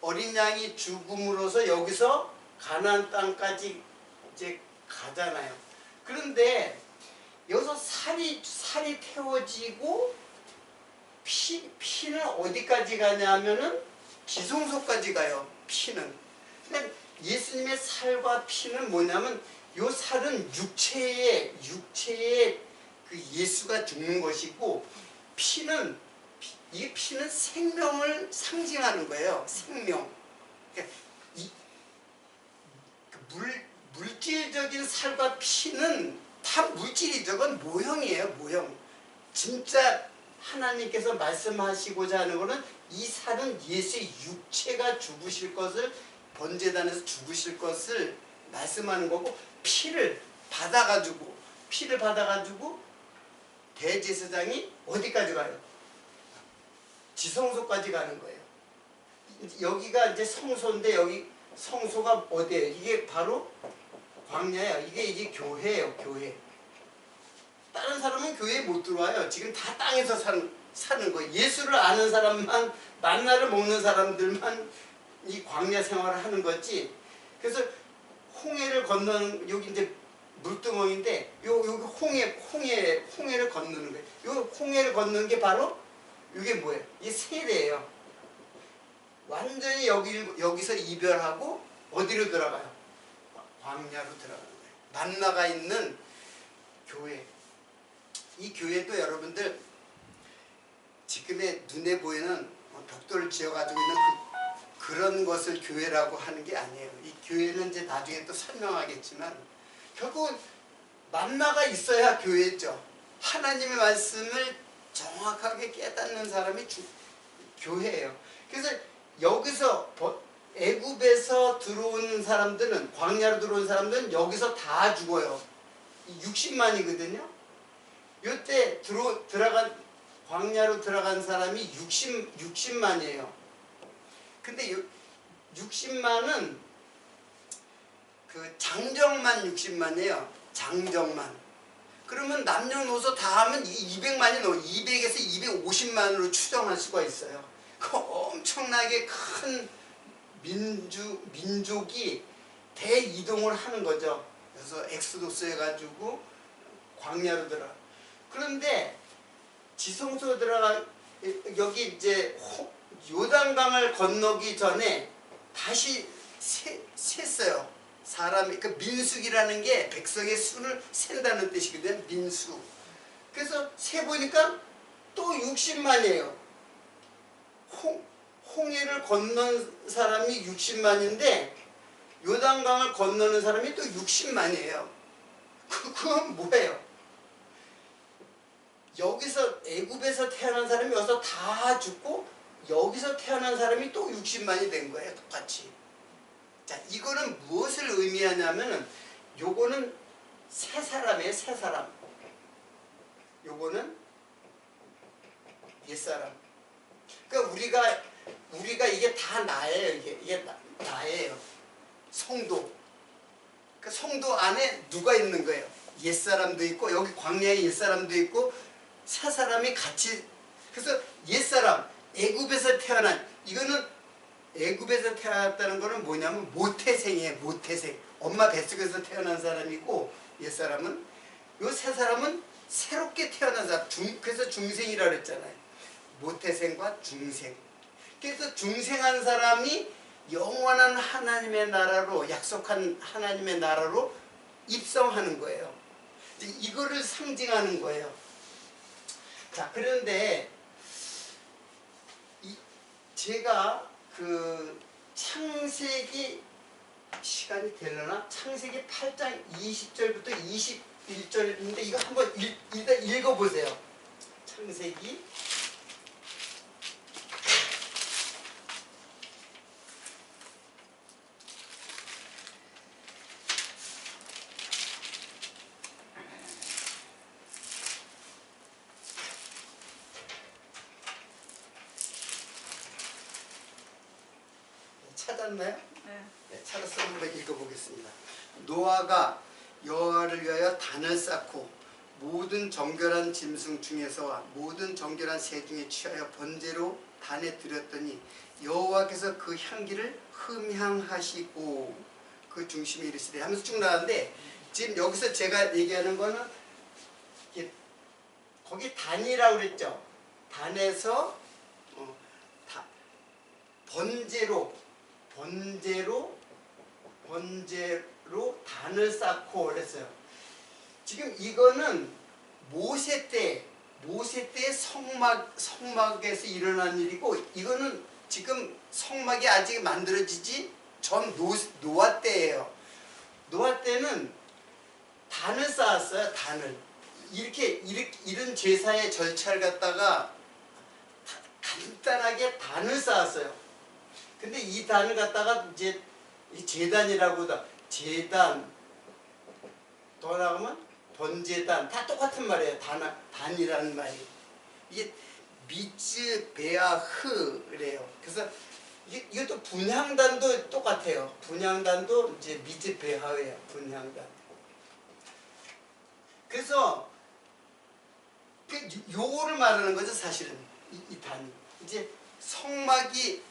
A: 어린 양이 죽음으로써 여기서 가나안 땅까지 이제 가잖아요. 그런데 여기서 살이 태워지고 피는 어디까지 가냐면은 지성소까지 가요. 피는. 근데 예수님의 살과 피는 뭐냐면 요 살은 육체에 그 예수가 죽는 것이고 이 피는 생명을 상징하는 거예요. 생명. 그러니까 물질적인 살과 피는 다 물질이죠. 그건 모형이에요. 모형. 진짜 하나님께서 말씀하시고자 하는 것은 이 살은 예수의 육체가 죽으실 것을 번제단에서 죽으실 것을 말씀하는 거고 피를 받아가지고 대제사장이 어디까지 가요? 지성소까지 가는 거예요. 여기가 이제 성소인데 여기 성소가 어디예요? 이게 바로 광야예요. 이게 교회예요. 교회. 다른 사람은 교회에 못 들어와요. 지금 다 땅에서 사는 거예요. 예수를 아는 사람만, 만나를 먹는 사람들만 이 광야 생활을 하는 거지. 그래서 홍해를 건너는, 여기 이제 물두멍인데 여기 홍해를 건너는 거예요. 요 홍해를 건너는 게 바로 이게 뭐예요? 이게 세례예요. 완전히 여기서 이별하고 어디로 들어가요? 광야로 들어가는 거예요. 만나가 있는 교회. 이 교회도 여러분들 지금의 눈에 보이는 벽돌을 지어가지고 있는 그런 것을 교회라고 하는 게 아니에요. 이 교회는 이제 나중에 또 설명하겠지만 결국은 만나가 있어야 교회죠. 하나님의 말씀을 정확하게 깨닫는 사람이 교회예요. 그래서 여기서 애굽에서 들어온 사람들은, 광야로 들어온 사람들은 여기서 다 죽어요. 60만이거든요. 이때 광야로 들어간 사람이 60만이에요. 근데 60만은 그 장정만 60만이에요. 장정만. 그러면 남녀노소 다 하면 200만이 넘어요. 200에서 250만으로 추정할 수가 있어요. 그 엄청나게 큰 민족이 대이동을 하는 거죠. 그래서 엑소도스 해가지고 광야로 들어가. 그런데 지성소 들어가 여기 이제 요단강을 건너기 전에 다시 셌어요. 사람이 그 민숙이라는 게 백성의 수를 센다는 뜻이거든요. 민숙. 그래서 세 보니까 또 60만이에요. 홍해를 건넌 사람이 60만인데 요단강을 건너는 사람이 또 60만이에요. 그건 뭐예요? 여기서 애굽에서 태어난 사람이 여기서 다 죽고 여기서 태어난 사람이 또 60만이 된 거예요. 똑같이. 자, 이거는 무엇을 의미하냐면은 요거는 새 사람이에요. 새 사람. 요거는 옛사람. 그러니까 우리가 이게 다 나예요. 이게 나예요. 성도. 그 성도 안에 누가 있는 거예요? 옛사람도 있고 여기 광야에 옛사람도 있고 새 사람이 같이. 그래서 옛사람, 애굽에서 태어난, 이거는 애굽에서 태어났다는 거는 뭐냐면 모태생이에요. 모태생. 엄마 뱃속에서 태어난 사람이고 옛사람은, 요 새 사람은 새롭게 태어난 사람. 그래서 중생이라고 그랬잖아요. 모태생과 중생. 그래서 중생한 사람이 영원한 하나님의 나라로, 약속한 하나님의 나라로 입성하는 거예요. 이거를 상징하는 거예요. 자, 그런데 제가 그 창세기, 시간이 되려나? 창세기 8장 20절부터 21절인데 이거 한번 일단 읽어보세요. 창세기 8장 찾았나요?
B: 네.
A: 네, 찾아서 한번 읽어보겠습니다. 노아가 여호와를 위하여 단을 쌓고 모든 정결한 짐승 중에서 모든 정결한 새 중에 취하여 번제로 단에 드렸더니 여호와께서 그 향기를 흠향하시고 그 중심에 이르시되 하면서 쭉 나왔는데, 지금 여기서 제가 얘기하는 거는 거기 단이라고 그랬죠. 단에서 번제로 단을 쌓고 그랬어요. 지금 이거는 모세 때 성막에서 일어난 일이고, 이거는 지금 성막이 아직 만들어지지 전 노아 때예요. 노아 때는 단을 쌓았어요. 단을 이런 제사의 절차를 갖다가 간단하게 단을 쌓았어요. 근데 이 단을 갖다가 이제 이 제단이라고 하다. 제단 더 나가면 번제단 다 똑같은 말이에요. 단이라는 말이. 이게 미즈베아흐래요. 그래서 이것도 분향단도 똑같아요. 분향단도 이제 미즈베아흐예요. 분향단. 그래서 요거를 말하는 거죠, 사실은. 이 단이. 이제 성막이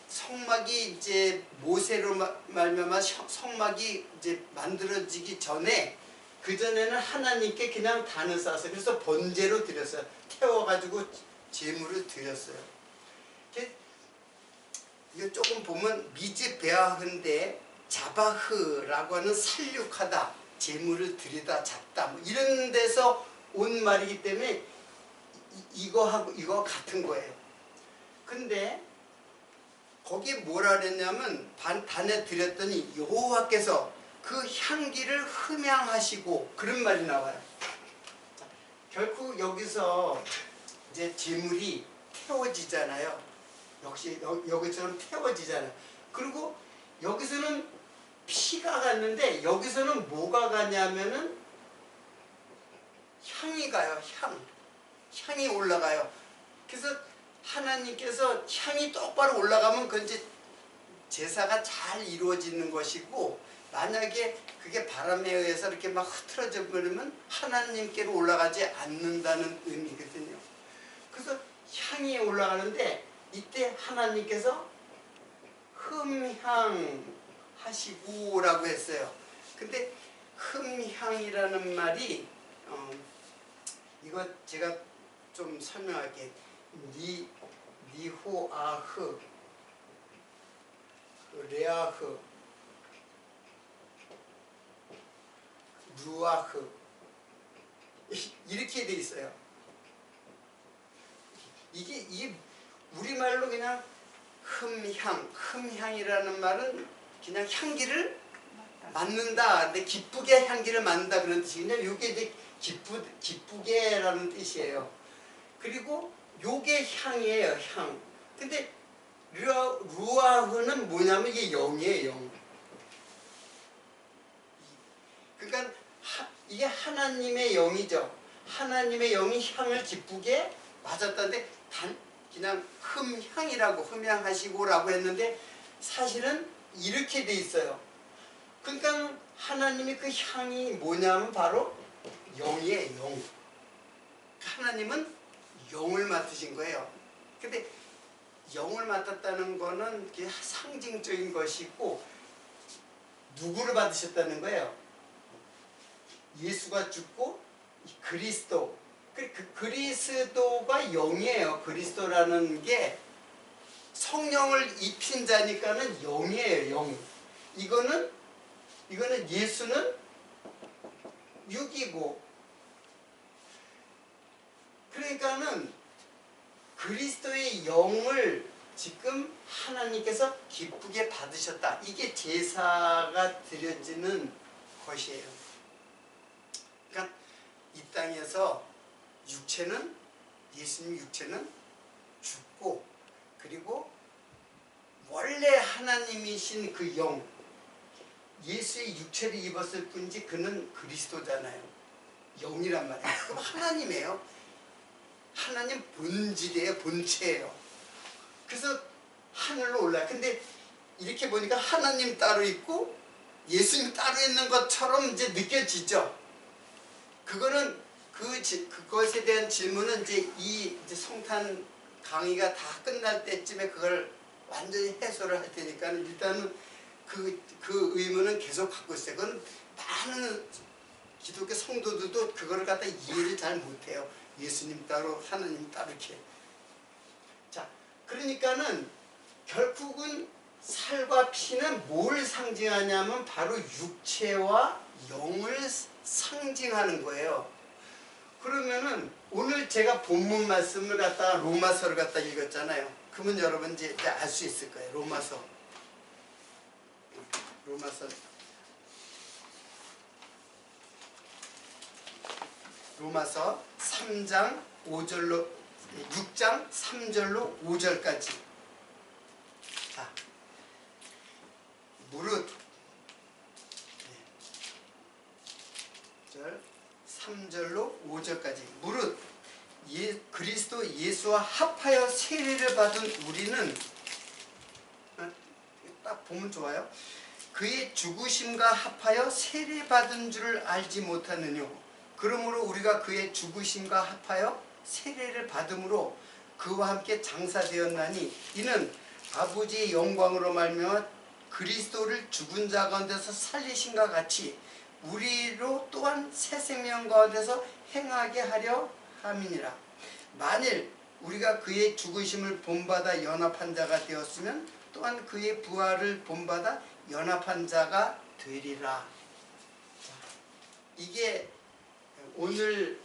A: 이제 모세로 말미암아 성막이 이제 만들어지기 전에, 그 전에는 하나님께 그냥 단을 쌓았어요. 그래서 번제로 드렸어요. 태워가지고 제물을 드렸어요. 이거 조금 보면 미즈베아흐인데 자바흐라고 하는 살육하다, 제물을 드리다, 잡다, 뭐 이런 데서 온 말이기 때문에 이거하고 이거 같은 거예요. 근데 거기에 뭐라 그랬냐면 단에 드렸더니 여호와께서 그 향기를 흠향하시고, 그런 말이 나와요. 자, 결국 여기서 이제 제물이 태워지잖아요. 역시 여기서는 태워지잖아요. 그리고 여기서는 피가 갔는데 여기서는 뭐가 가냐면은 향이 가요. 향이 올라가요. 그래서 하나님께서 향이 똑바로 올라가면 그 이제 제사가 잘 이루어지는 것이고, 만약에 그게 바람에 의해서 이렇게 막 흐트러져 버리면 하나님께로 올라가지 않는다는 의미거든요. 그래서 향이 올라가는데 이때 하나님께서 흠향하시고라고 했어요. 근데 흠향이라는 말이 이거 제가 좀 설명할게요. 니호아흐, 레아흐, 루아흐 이렇게 돼 있어요. 이게 우리말로 그냥 흠향이라는 말은 그냥 향기를 맡는다. 근데 기쁘게 향기를 맡는다 그런 뜻이거든요. 이게 이제 기쁘게라는 뜻이에요. 그리고 요게 향이에요, 향. 근데 루아흐는 뭐냐면 이게 영이에요, 영. 그러니까 이게 하나님의 영이죠. 하나님의 영이 향을 기쁘게 맞았다는데 그냥 흠향하시고라고 했는데 사실은 이렇게 돼 있어요. 그러니까 하나님이 그 향이 뭐냐면 바로 영이에요, 영. 하나님은 영을 맡으신 거예요. 근데 영을 맡았다는 거는 상징적인 것이고, 누구를 받으셨다는 거예요? 예수가 죽고 그리스도. 그리스도가 영이에요. 그리스도라는 게 성령을 입힌 자니까는 영이에요, 영. 이거는 예수는 육이고, 그러니까는 그리스도의 영을 지금 하나님께서 기쁘게 받으셨다. 이게 제사가 드려지는 것이에요. 그러니까 이 땅에서 예수님 육체는 죽고, 그리고 원래 하나님이신 그 영, 예수의 육체를 입었을 뿐이지 그는 그리스도잖아요. 영이란 말이에요. 그럼 하나님이에요. 하나님 본질이에요. 본체예요. 그래서 하늘로 올라요. 근데 이렇게 보니까 하나님 따로 있고 예수님 따로 있는 것처럼 이제 느껴지죠. 그거는 그것에 대한 질문은 이제 성탄 강의가 다 끝날 때쯤에 그걸 완전히 해소를 할 테니까 일단은 그 의문은 계속 갖고 있어요. 그건 많은 기독교 성도들도 그거를 갖다 이해를 잘 못해요. 예수님 따로 하나님 따로 이렇게. 자, 그러니까는 결국은 살과 피는 뭘 상징하냐면 바로 육체와 영을 상징하는 거예요. 그러면은 오늘 제가 본문 말씀을 갖다가 로마서를 갖다 읽었잖아요. 그러면 여러분 이제 알 수 있을 거예요. 로마서 3장 5절로 6장 3절로 5절까지. 자, 무릇 3절로 5절까지 무릇 그리스도 예수와 합하여 세례를 받은 우리는 딱 보면 좋아요. 그의 죽으심과 합하여 세례받은 줄을 알지 못하느뇨. 그러므로 우리가 그의 죽으심과 합하여 세례를 받음으로 그와 함께 장사되었나니 이는 아버지의 영광으로 말미암아 그리스도를 죽은 자 가운데서 살리신과 같이 우리로 또한 새 생명 가운데서 행하게 하려 함이니라. 만일 우리가 그의 죽으심을 본받아 연합한 자가 되었으면 또한 그의 부활을 본받아 연합한 자가 되리라. 이게 오늘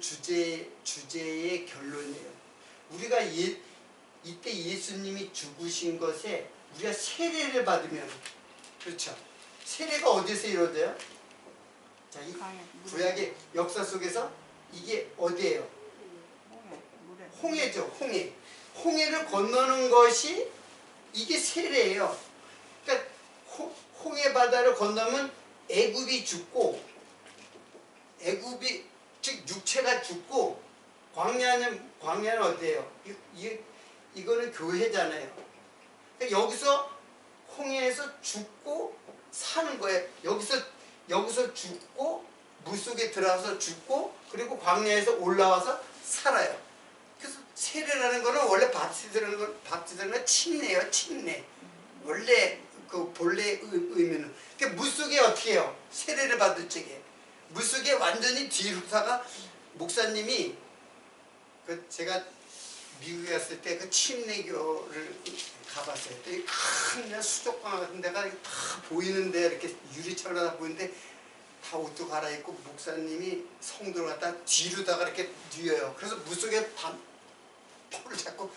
A: 주제의 결론이에요. 우리가 이때 예수님이 죽으신 것에 우리가 세례를 받으면, 그렇죠? 세례가 어디서 이루어져요? 자, 이 구약의 역사 속에서 이게 어디예요? 홍해죠, 홍해. 홍해를 건너는 것이 이게 세례예요. 그러니까 홍해 바다를 건너면 애굽이 죽고, 애굽이 즉 육체가 죽고, 광야는 어디예요? 이거는 교회잖아요. 그러니까 여기서 홍해에서 죽고 사는 거예요. 여기서 죽고 물속에 들어가서 죽고 그리고 광야에서 올라와서 살아요. 그래서 세례라는 거는 원래 밥티스라는 건 침례예요. 침례. 원래 그 본래 의미는. 그러니까 물속에 어떻게 해요? 세례를 받을 적에 물속에 완전히 뒤로다가 목사님이 제가 미국에 갔을 때 그 침례교를 가봤어요. 큰 수족관 같은 데가 다 보이는데 이렇게 유리창으로 다 보이는데 다 옷도 갈아입고 목사님이 성도를 갖다 뒤로다가 이렇게 뉘어요. 그래서 물속에 폴을 잡고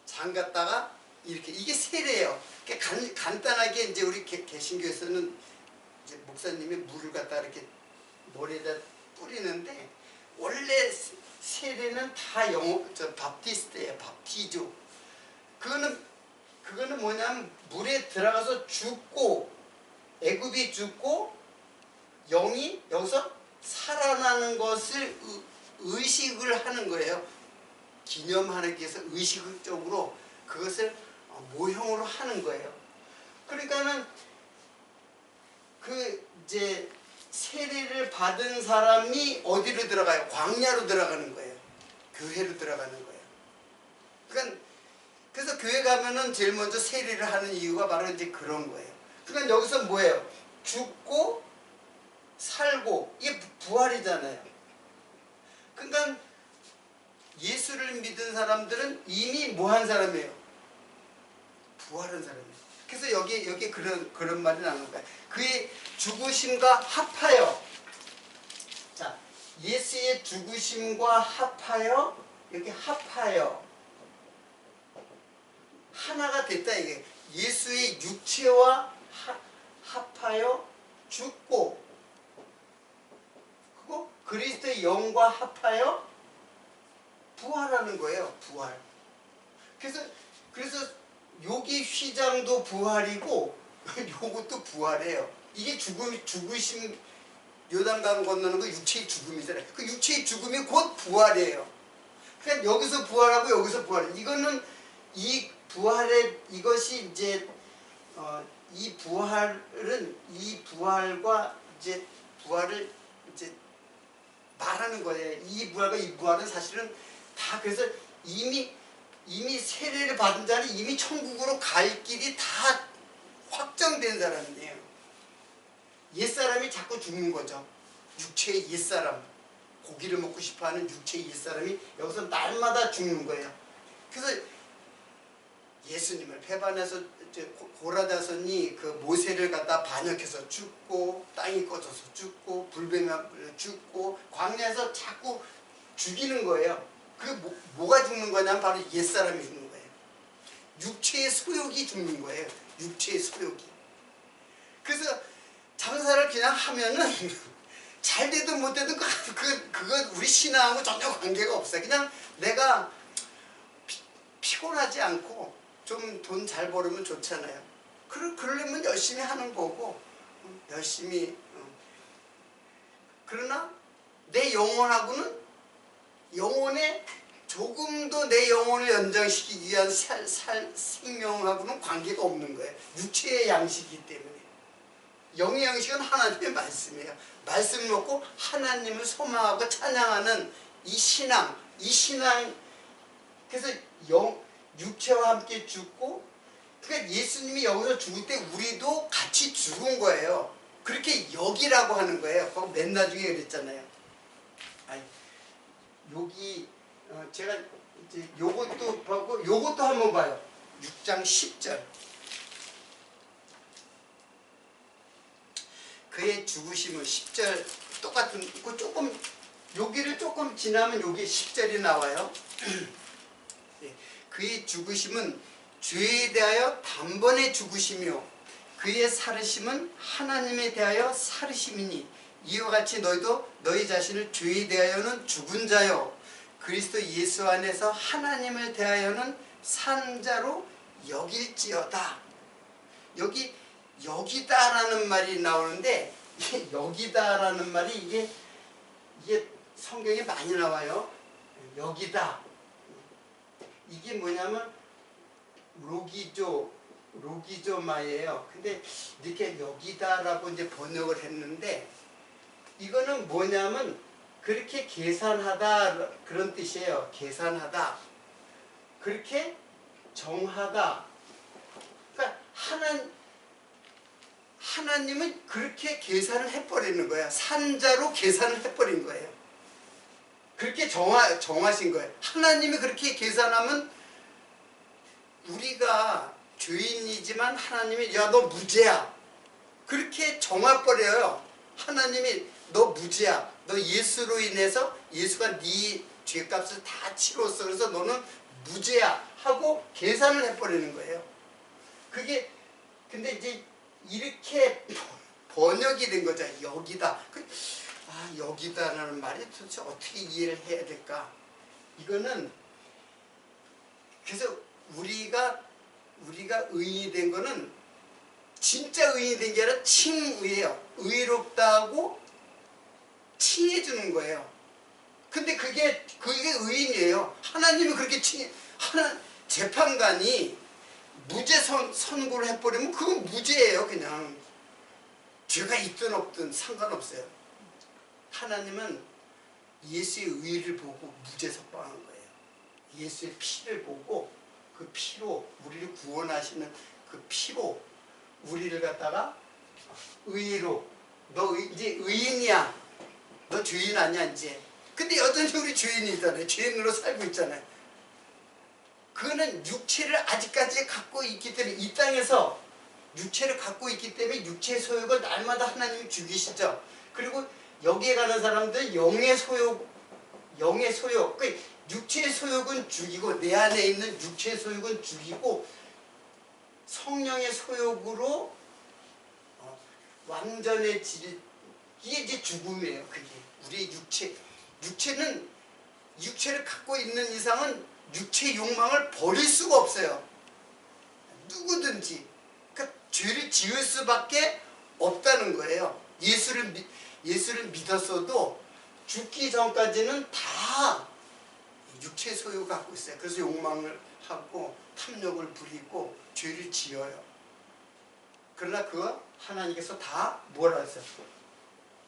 A: 잠갔다가 이렇게 이게 세례예요. 간단하게 이제 우리 개신교에서는 이제 목사님이 물을 갖다 이렇게 머리에다 뿌리는데 원래 세례는 다 밥티스트예요. 밥티조. 그거는 뭐냐면 물에 들어가서 죽고 애굽이 죽고 영이 여기서 살아나는 것을 의식을 하는 거예요. 기념하기 위해서 의식적으로 그것을 모형으로 하는 거예요. 그러니까는 이제 세례를 받은 사람이 어디로 들어가요? 광야로 들어가는 거예요. 교회로 들어가는 거예요. 그래서 교회 가면은 제일 먼저 세례를 하는 이유가 바로 이제 그런 거예요. 그러니까 여기서 뭐예요? 죽고 살고 이게 부활이잖아요. 그러니까 예수를 믿은 사람들은 이미 뭐한 사람이에요? 부활한 사람이에요. 그래서 여기 그런 말이 나오는 거예요. 그의 죽으심과 합하여. 자, 예수의 죽으심과 합하여, 여기 합하여 하나가 됐다 이게. 예수의 육체와 합하여 죽고, 그리고 그리스도의 영과 합하여 부활하는 거예요. 부활. 그래서 여기 휘장도 부활이고 요것도 부활이에요. 이게 죽으심 요단강 건너는 거 육체의 죽음이잖아요. 그 육체의 죽음이 곧 부활이에요. 그러니까 여기서 부활하고 여기서 부활. 이거는 부활의 이것이 이제 이 부활과 이제 부활을 이제 말하는 거예요. 이 부활은 사실은 다 그래서 이미 세례를 받은 자는 이미 천국으로 갈 길이 다 확정된 사람이에요. 옛사람이 자꾸 죽는 거죠. 육체의 옛사람, 고기를 먹고 싶어하는 육체의 옛사람이 여기서 날마다 죽는 거예요. 그래서 예수님을 배반해서 고라다손이 그 모세를 갖다 반역해서 죽고, 땅이 꺼져서 죽고, 불뱀에 죽고, 광야에서 자꾸 죽이는 거예요. 그 뭐가 죽는 거냐면 바로 옛사람이 죽는 거예요. 육체의 소욕이 죽는 거예요. 육체의 소욕이. 그래서 장사를 그냥 하면은 잘 되든 못 되든 그건 우리 신앙하고 전혀 관계가 없어요. 그냥 내가 피곤하지 않고 좀 돈 잘 벌으면 좋잖아요. 그러려면 열심히 하는 거고, 열심히. 그러나 내 영혼하고는 영혼에 조금도 내 영혼을 연장시키기 위한 생명하고는 관계가 없는 거예요. 육체의 양식이기 때문에. 영의 양식은 하나님의 말씀이에요. 말씀을 먹고 하나님을 소망하고 찬양하는 이 신앙. 그래서 육체와 함께 죽고, 그러니까 예수님이 여기서 죽을 때 우리도 같이 죽은 거예요. 그렇게 여기라고 하는 거예요. 거기 맨 나중에 그랬잖아요. 여기 제가 이제 요것도 보고 요것도 한번 봐요. 6장 10절. 그의 죽으심은 10절 똑같은 그 조금 여기를 조금 지나면 여기 10절이 나와요. 그의 죽으심은 죄에 대하여 단번에 죽으시며 그의 살으심은 하나님에 대하여 살으심이니 이와 같이 너희도 너희 자신을 죄에 대하여는 죽은 자요 그리스도 예수 안에서 하나님을 대하여는 산 자로 여길지어다. 여기 여기다라는 말이 나오는데 여기다라는 말이 이게 성경에 많이 나와요. 여기다. 이게 뭐냐면 로기조마예요. 근데 이렇게 여기다라고 이제 번역을 했는데 이거는 뭐냐면 그렇게 계산하다 그런 뜻이에요. 계산하다. 그렇게 정하다. 그러니까 하나님은 그렇게 계산을 해버리는 거야. 산자로 계산을 해버린 거예요. 그렇게 정하신 거예요. 하나님이 그렇게 계산하면 우리가 죄인이지만 하나님이 야 너 무죄야. 그렇게 정해버려요. 하나님이 너 무죄야. 너 예수로 인해서 예수가 네 죄값을 다 치렀어. 그래서 너는 무죄야 하고 계산을 해버리는 거예요. 그게 근데 이제 이렇게 번역이 된 거죠. 여기다. 여기다라는 말이 도대체 어떻게 이해를 해야 될까? 이거는 그래서 우리가 의인이 된 거는 진짜 의인이 된 게 아니라 칭의예요. 의롭다고 칭해주는 거예요. 근데 그게 의인이에요. 하나님이 그렇게 재판관이 무죄 선고를 해버리면 그건 무죄예요. 그냥 죄가 있든 없든 상관없어요. 하나님은 예수의 의를 보고 무죄 석방한 거예요. 예수의 피를 보고 그 피로 우리를 구원하시는 그 피로 우리를 갖다가 의로 너 이제 의인이야. 너 죄인 아니야 이제. 근데 여전히 우리 죄인이잖아요. 죄인으로 살고 있잖아요. 그거는 육체를 아직까지 갖고 있기 때문에 이 땅에서 육체를 갖고 있기 때문에 육체의 소욕을 날마다 하나님이 죽이시죠. 그리고 여기에 가는 사람들은 영의 소욕 그 육체의 소욕은 죽이고 내 안에 있는 육체의 소욕은 죽이고 성령의 소욕으로 완전해질 이게 이제 죽음이에요. 그게 우리의 육체를 갖고 있는 이상은 육체의 욕망을 버릴 수가 없어요. 누구든지. 그러니까 죄를 지을 수밖에 없다는 거예요. 예수를 믿었어도 죽기 전까지는 다 육체 소유 갖고 있어요. 그래서 욕망을 하고 탐욕을 부리고 죄를 지어요. 그러나 그거 하나님께서 다 뭐라 했어요?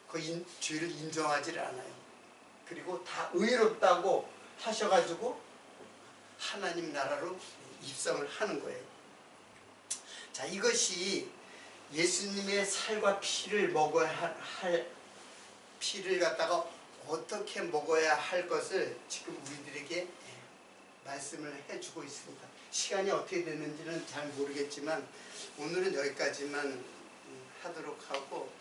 A: 그 죄를 인정하지 않아요. 그리고 다 의롭다고 하셔가지고 하나님 나라로 입성을 하는 거예요. 자, 이것이 예수님의 살과 피를 먹어야 할 피를 갖다가 어떻게 먹어야 할 것을 지금 우리들에게 말씀을 해주고 있습니다. 시간이 어떻게 됐는지는 잘 모르겠지만 오늘은 여기까지만 하도록 하고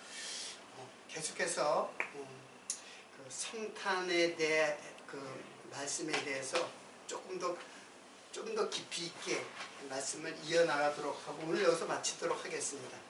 A: 계속해서 그 성탄에 대해 그 말씀에 대해서 조금 더 깊이 있게 말씀을 이어나가도록 하고 오늘 여기서 마치도록 하겠습니다.